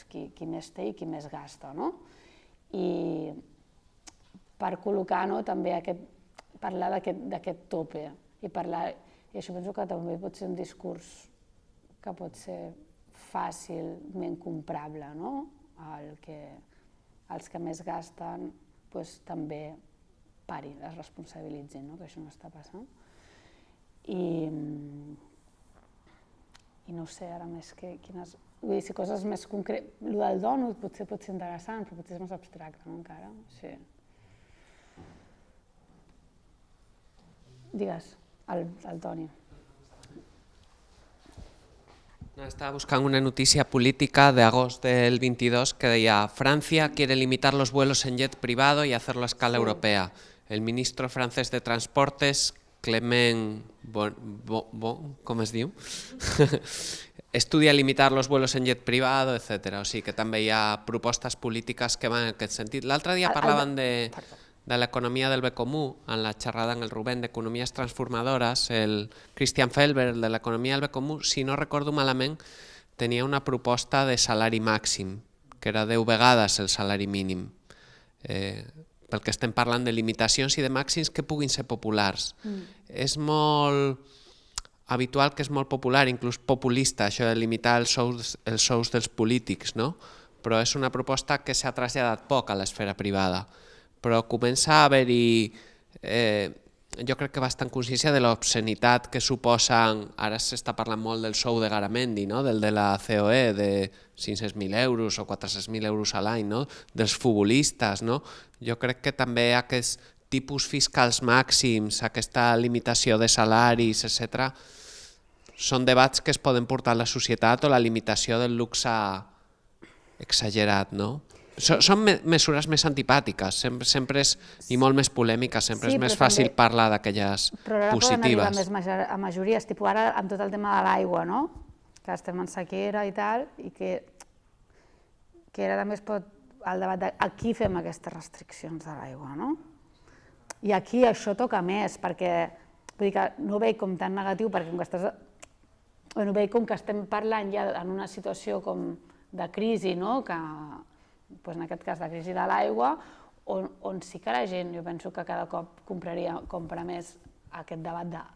qui més té i qui més gasta. I per col·locar també parlar d'aquest tope i això penso que també pot ser un discurs que pot ser fàcilment comprable, els que més gasten també parin, es responsabilitzin, que això no està passant. I no sé ara més quines... Vull dir, si coses més concretes... El del dònut potser pot ser interessant, però potser és més abstracte, encara. Sí. Digues, el Toni. Estaba buscando una noticia política de agosto del 22 que decía: Francia quiere limitar los vuelos en jet privado y hacerlo a escala europea. El ministro francés de Transportes, Clément ¿cómo es diu? Estudia limitar los vuelos en jet privado, etc. O sigui que també hi ha propostes polítiques que van en aquest sentit. L'altre dia parlaven de l'economia del bé comú, en la xerrada en el Rubén d'Economies Transformadores, el Christian Felber, de l'economia del bé comú, si no recordo malament, tenia una proposta de salari màxim, que era 10 vegades el salari mínim. Pel que estem parlant de limitacions i de màxims que puguin ser populars. És molt habitual, que és molt popular, inclús populista, això de limitar els sous dels polítics, no? Però és una proposta que s'ha traslladat poc a l'esfera privada. Però comença a haver-hi, jo crec que bastant consciència de l'obscenitat que suposen, ara s'està parlant molt del sou de Garamendi, del de la COE, de 500.000 euros o 400.000 euros a l'any, dels futbolistes. Jo crec que també aquests tipus fiscals màxims, aquesta limitació de salaris, etc., són debats que es poden portar a la societat, o la limitació del luxe exagerat, Són mesures més antipàtiques, sempre és, i molt més polèmiques, sempre és més fàcil parlar d'aquelles positives. Però ara poden arribar més a majories, tipus ara amb tot el tema de l'aigua, que estem en sequera i tal, i que ara també es pot, el debat de aquí fem aquestes restriccions de l'aigua, I aquí això toca més, perquè vull dir que no ho veig com tan negatiu, perquè no veig com que estem parlant ja en una situació com de crisi, que en aquest cas de crisi de l'aigua, on sí que la gent, jo penso que cada cop compra més aquest debat de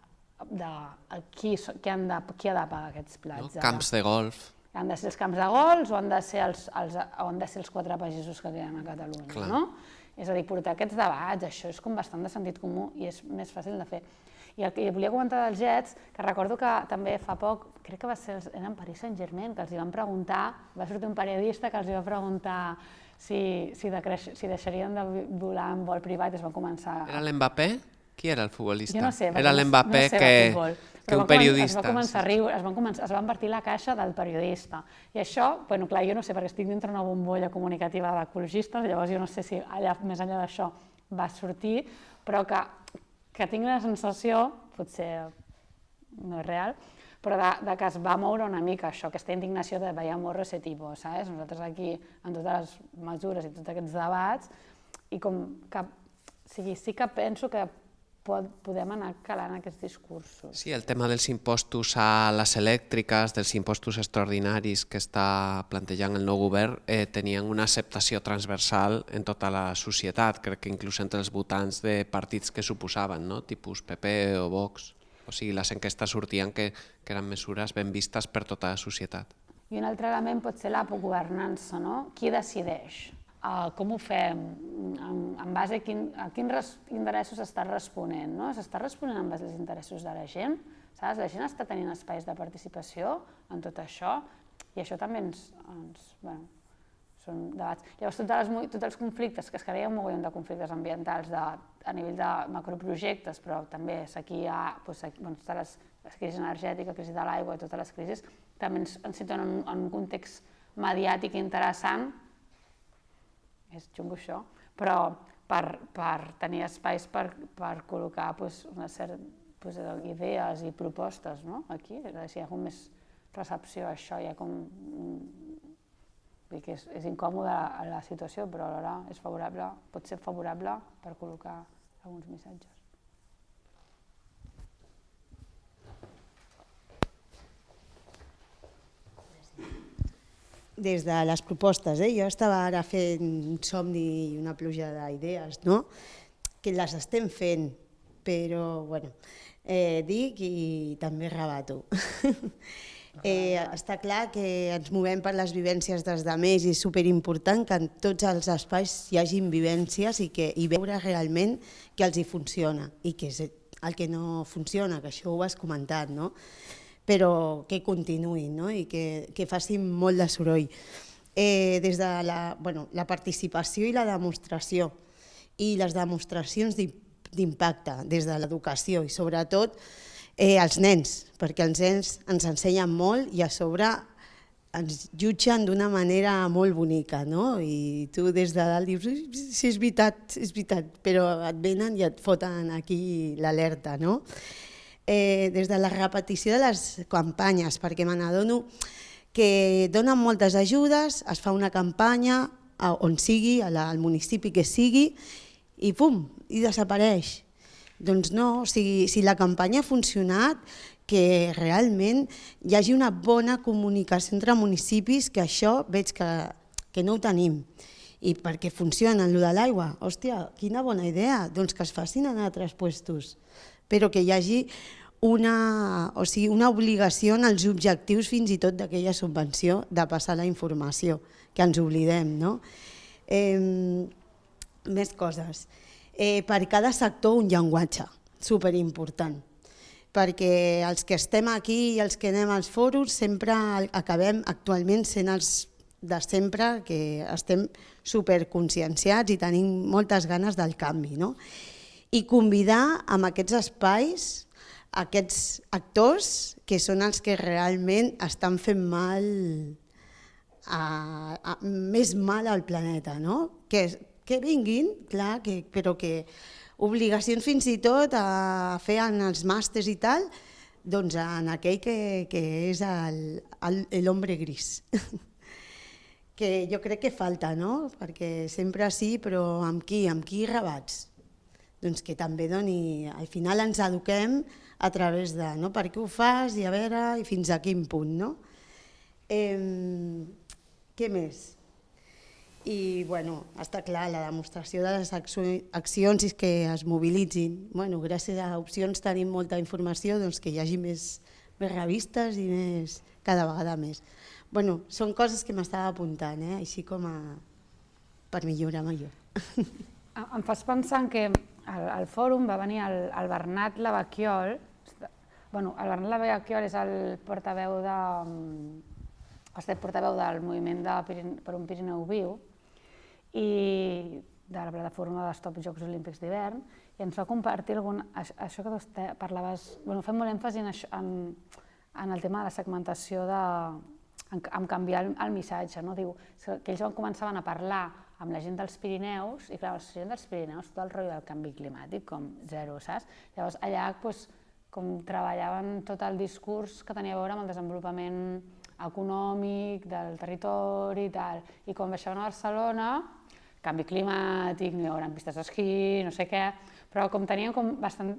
qui ha de pagar aquests plats. Camps de golf. Han de ser els camps de golf o han de ser els 4 pagesos que queden a Catalunya. És a dir, portar aquests debats, això és com bastant de sentit comú i és més fàcil de fer. I el que volia comentar dels jets, que recordo que també fa poc, crec que eren Paris Saint-Germain, que els hi van preguntar, va sortir un periodista que els hi va preguntar si deixarien de volar en vol privat i es van començar... Era l'Mbappé? Qui era el futbolista? Jo no sé, era l'Mbappé que un periodista... Es va començar a riure, es va envertir la caixa del periodista. I això, clar, jo no sé, perquè estic dintre una bombolla comunicativa d'ecologistes, llavors jo no sé si més enllà d'això va sortir, però que tinc la sensació, potser no és real, però de que es va moure una mica això, aquesta indignació de veia morro ese tipus, saps? Nosaltres aquí, amb totes les mesures i tots aquests debats, i com que, sí que penso que podem anar calant aquests discursos. Sí, el tema dels impostos a les elèctriques, dels impostos extraordinaris que està plantejant el nou govern, tenien una acceptació transversal en tota la societat, crec que inclús entre els votants de partits que s'oposaven, no? Tipus PP o Vox. O sigui, les enquestes sortien que eren mesures ben vistes per tota la societat. I un altre element pot ser la governança, no? Qui decideix? Com ho fem? En base a quins interessos s'està responent? S'està responent en base als interessos de la gent? Saps? La gent està tenint espais de participació en tot això i això també són debats. Llavors, tots els conflictes, que es creien un mogollon de conflictes ambientals a nivell de macroprojectes, però també aquí hi ha totes les crisis energètiques, crisi de l'aigua i totes les crisis, també ens situen en un context mediàtic interessant. És xungo això, però per tenir espais per col·locar una sèrie d'idees i propostes aquí, si hi ha com més recepció a això, hi ha com... que és incòmode la situació, però alhora és favorable, pot ser favorable per col·locar alguns missatges. Des de les propostes, jo estava ara fent un somni i una pluja d'idees, que les estem fent, però dic i també rebato. Està clar que ens movem per les vivències dels altres i és superimportant que en tots els espais hi hagin vivències i veure realment que els hi funciona i que és el que no funciona, que això ho has comentat, però que continuïn i que facin molt de soroll. Des de la participació i la demostració, i les demostracions d'impacte des de l'educació i sobretot els nens, perquè els nens ens ensenyen molt i a sobre ens jutgen d'una manera molt bonica, i tu des de dalt dius, sí, és veritat, però et venen i et foten aquí l'alerta, des de la repetició de les campanyes, perquè me n'adono que donen moltes ajudes, es fa una campanya on sigui, al municipi que sigui, i pum, i desapareix. Doncs no, si la campanya ha funcionat, que realment hi hagi una bona comunicació entre municipis, que això veig que no ho tenim. I perquè funciona en allò de l'aigua, hòstia, quina bona idea, doncs que es facin en altres puestos, però que hi hagi una obligació en els objectius fins i tot d'aquella subvenció de passar la informació, que ens oblidem. Més coses. Per cada sector un llenguatge, superimportant, perquè els que estem aquí i els que anem als fòrums sempre acabem actualment sent els de sempre, que estem superconscienciats i tenim moltes ganes del canvi. I convidar amb aquests espais aquests actors que són els que realment estan fent més mal al planeta, que vinguin, clar, però que obligacions fins i tot a fer en els màsters i tal, doncs en aquell que és l'hombre gris. Que jo crec que falta, perquè sempre sí, però amb qui rebats? Doncs que també al final ens eduquem a través de per què ho fas i a veure i fins a quin punt. Què més? I està clar, la demostració de les accions és que es mobilitzin. Gràcies a Opcions tenim molta informació, doncs que hi hagi més revistes i cada vegada més. Són coses que m'estava apuntant, així com per millorar millor. Em fas pensar que al fòrum va venir el Bernat Lavaquiol. El Bernat Lavaquiol és el portaveu del moviment per un Pirineu Viu i de la plataforma de Stop Jocs Olímpics d'hivern, i ens va compartir això que vostè parlaves, fem molt èmfasi en el tema de la segmentació, en canviar el missatge. Diu que ells començaven a parlar amb la gent dels Pirineus, i clar, la gent dels Pirineus, tot el rotllo del canvi climàtic, com zero, saps? Llavors allà com treballaven tot el discurs que tenia a veure amb el desenvolupament econòmic del territori i tal. I quan baixaven a Barcelona, canvi climàtic, no hi haurà pistes d'esquí, no sé què, però com tenien com bastant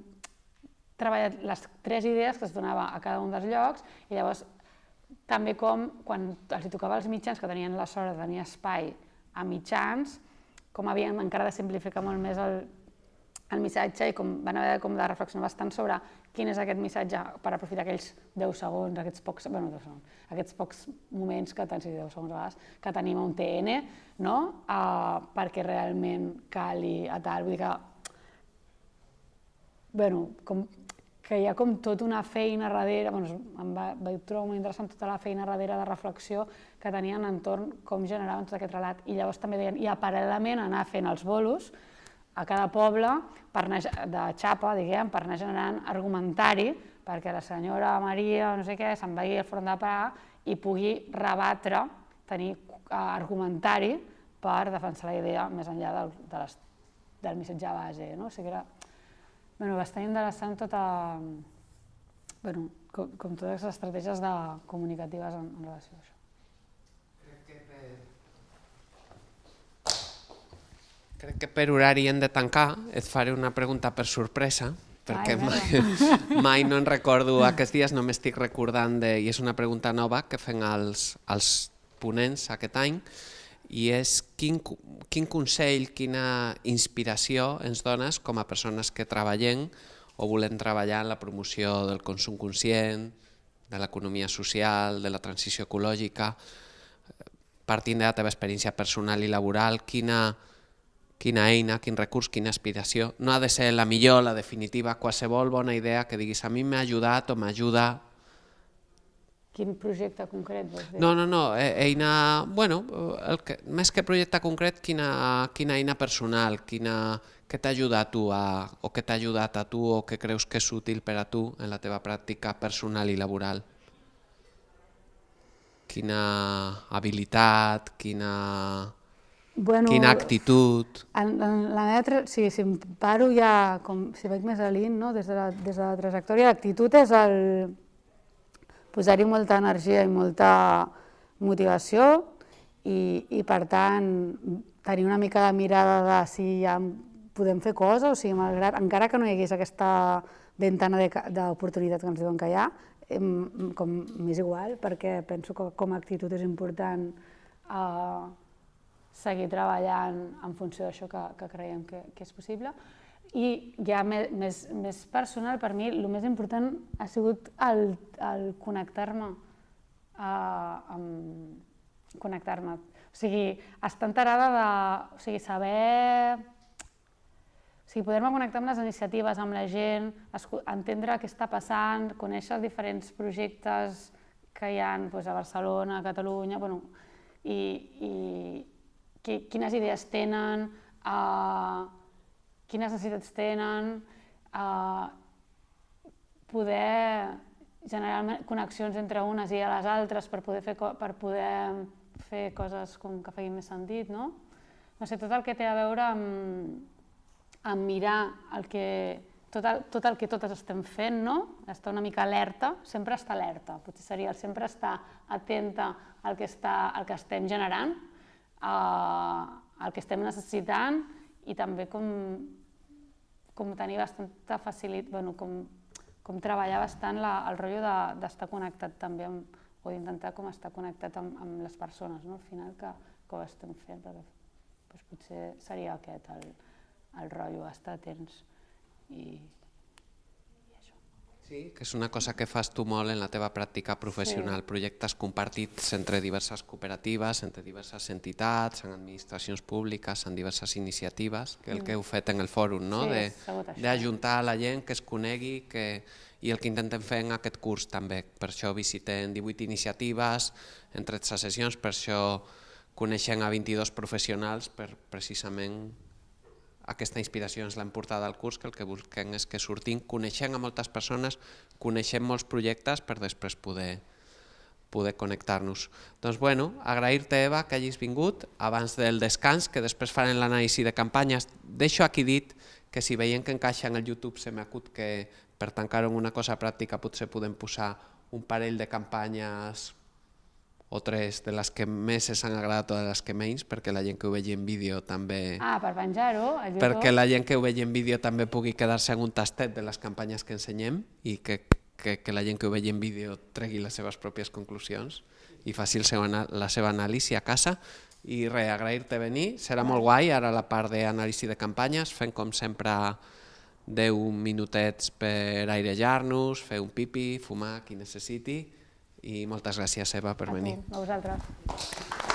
treballat les 3 idees que es donava a cada un dels llocs, i llavors també com quan els tocava als mitjans, que tenien la sort de tenir espai a mitjans, com havien encara de simplificar molt més el missatge i com van haver de reflexionar bastant sobre quin és aquest missatge per aprofitar aquells 10 segons, aquests pocs moments que tens, 10 segons a vegades, que tenim a un TN, no? Perquè realment cali a tal, vull dir que hi ha com tota una feina darrere, em vaig trobar molt interessant tota la feina darrere de reflexió que tenien entorn com generaven tot aquest relat, i llavors també deien, i paral·lelament anar fent els bolos a cada poble de xapa, diguem, per anar generant argumentari perquè la senyora Maria, no sé què, se'n vagi al front de Praga i pugui rebatre, tenir argumentari per defensar la idea més enllà del missatge base. O sigui que era bastant interessant com totes les estratègies comunicatives en relació a això. Crec que per horari hem de tancar. Et faré una pregunta per sorpresa, perquè mai no en recordo aquests dies, no m'estic recordant, i és una pregunta nova que fem als ponents aquest any, i és quin consell, quina inspiració ens dones com a persones que treballem o volem treballar en la promoció del consum conscient, de l'economia social, de la transició ecològica, partint de la teva experiència personal i laboral, quina eina, quin recurs, quina aspiració. No ha de ser la millor, la definitiva, qualsevol bona idea que diguis a mi m'ha ajudat o m'ajuda. Quin projecte concret vols dir? No, eina, més que projecte concret, quina eina personal, què t'ha ajudat a tu o què t'ha ajudat a tu o què creus que és útil per a tu en la teva pràctica personal i laboral. Quina habilitat, quina actitud. Si em paro ja, si vaig més a l'IN, des de la trajectòria, l'actitud és posar-hi molta energia i molta motivació i, per tant, tenir una mica de mirada de si ja podem fer coses, o sigui, encara que no hi hagués aquesta ventana d'oportunitat que ens diuen que hi ha, m'és igual, perquè penso que com a actitud és important seguir treballant en funció d'això que creiem que és possible. I ja més personal, per mi, el més important ha sigut el connectar-me. O sigui, estar enterada de saber... O sigui, poder-me connectar amb les iniciatives, amb la gent, entendre què està passant, conèixer els diferents projectes que hi ha a Barcelona, a Catalunya, i quines idees tenen, quines necessitats tenen, poder generar connexions entre unes i les altres per poder fer coses que facin més sentit. No sé, tot el que té a veure amb mirar tot el que totes estem fent, estar una mica alerta, sempre estar alerta, potser seria sempre estar atenta al que estem generant, el que estem necessitant, i també com tenir bastanta facilitat, com treballar bastant el rotllo d'estar connectat també, o d'intentar estar connectat amb les persones, al final, que ho estem fent, perquè potser seria aquest el rotllo, estar atents i això. Sí, que és una cosa que fas tu molt en la teva pràctica professional, projectes compartits entre diverses cooperatives, entre diverses entitats, en administracions públiques, en diverses iniciatives, que el que heu fet en el fòrum, d'ajuntar la gent, que es conegui, i el que intentem fer en aquest curs també. Per això visitem 18 iniciatives en 13 sessions, per això coneixem a 22 professionals, per precisament aquesta inspiració ens l'hem portada al curs, que el que busquem és que sortim, coneixem a moltes persones, coneixem molts projectes per després poder connectar-nos. Doncs agrair-te, Eva, que hagis vingut abans del descans, que després farem l'anàlisi de campanyes. Deixo aquí dit que si veiem que encaixa en el YouTube se m'acut que Per tancar-ho en una cosa pràctica, potser podem posar un parell de campanyes o 3 de les que més ens han agradat o de les que menys, perquè la gent que ho vegi en vídeo també... Per penjar-ho a YouTube. Perquè la gent que ho vegi en vídeo també pugui quedar-se en un tastet de les campanyes que ensenyem i que la gent que ho vegi en vídeo tregui les seves pròpies conclusions i faci la seva anàlisi a casa. I res, agrair-te venir, serà molt guai, ara la part d'anàlisi de campanyes, fent com sempre 10 minutets per airejar-nos, fer un pipi, fumar, qui necessiti, i moltes gràcies, Eva, per venir. A vosaltres.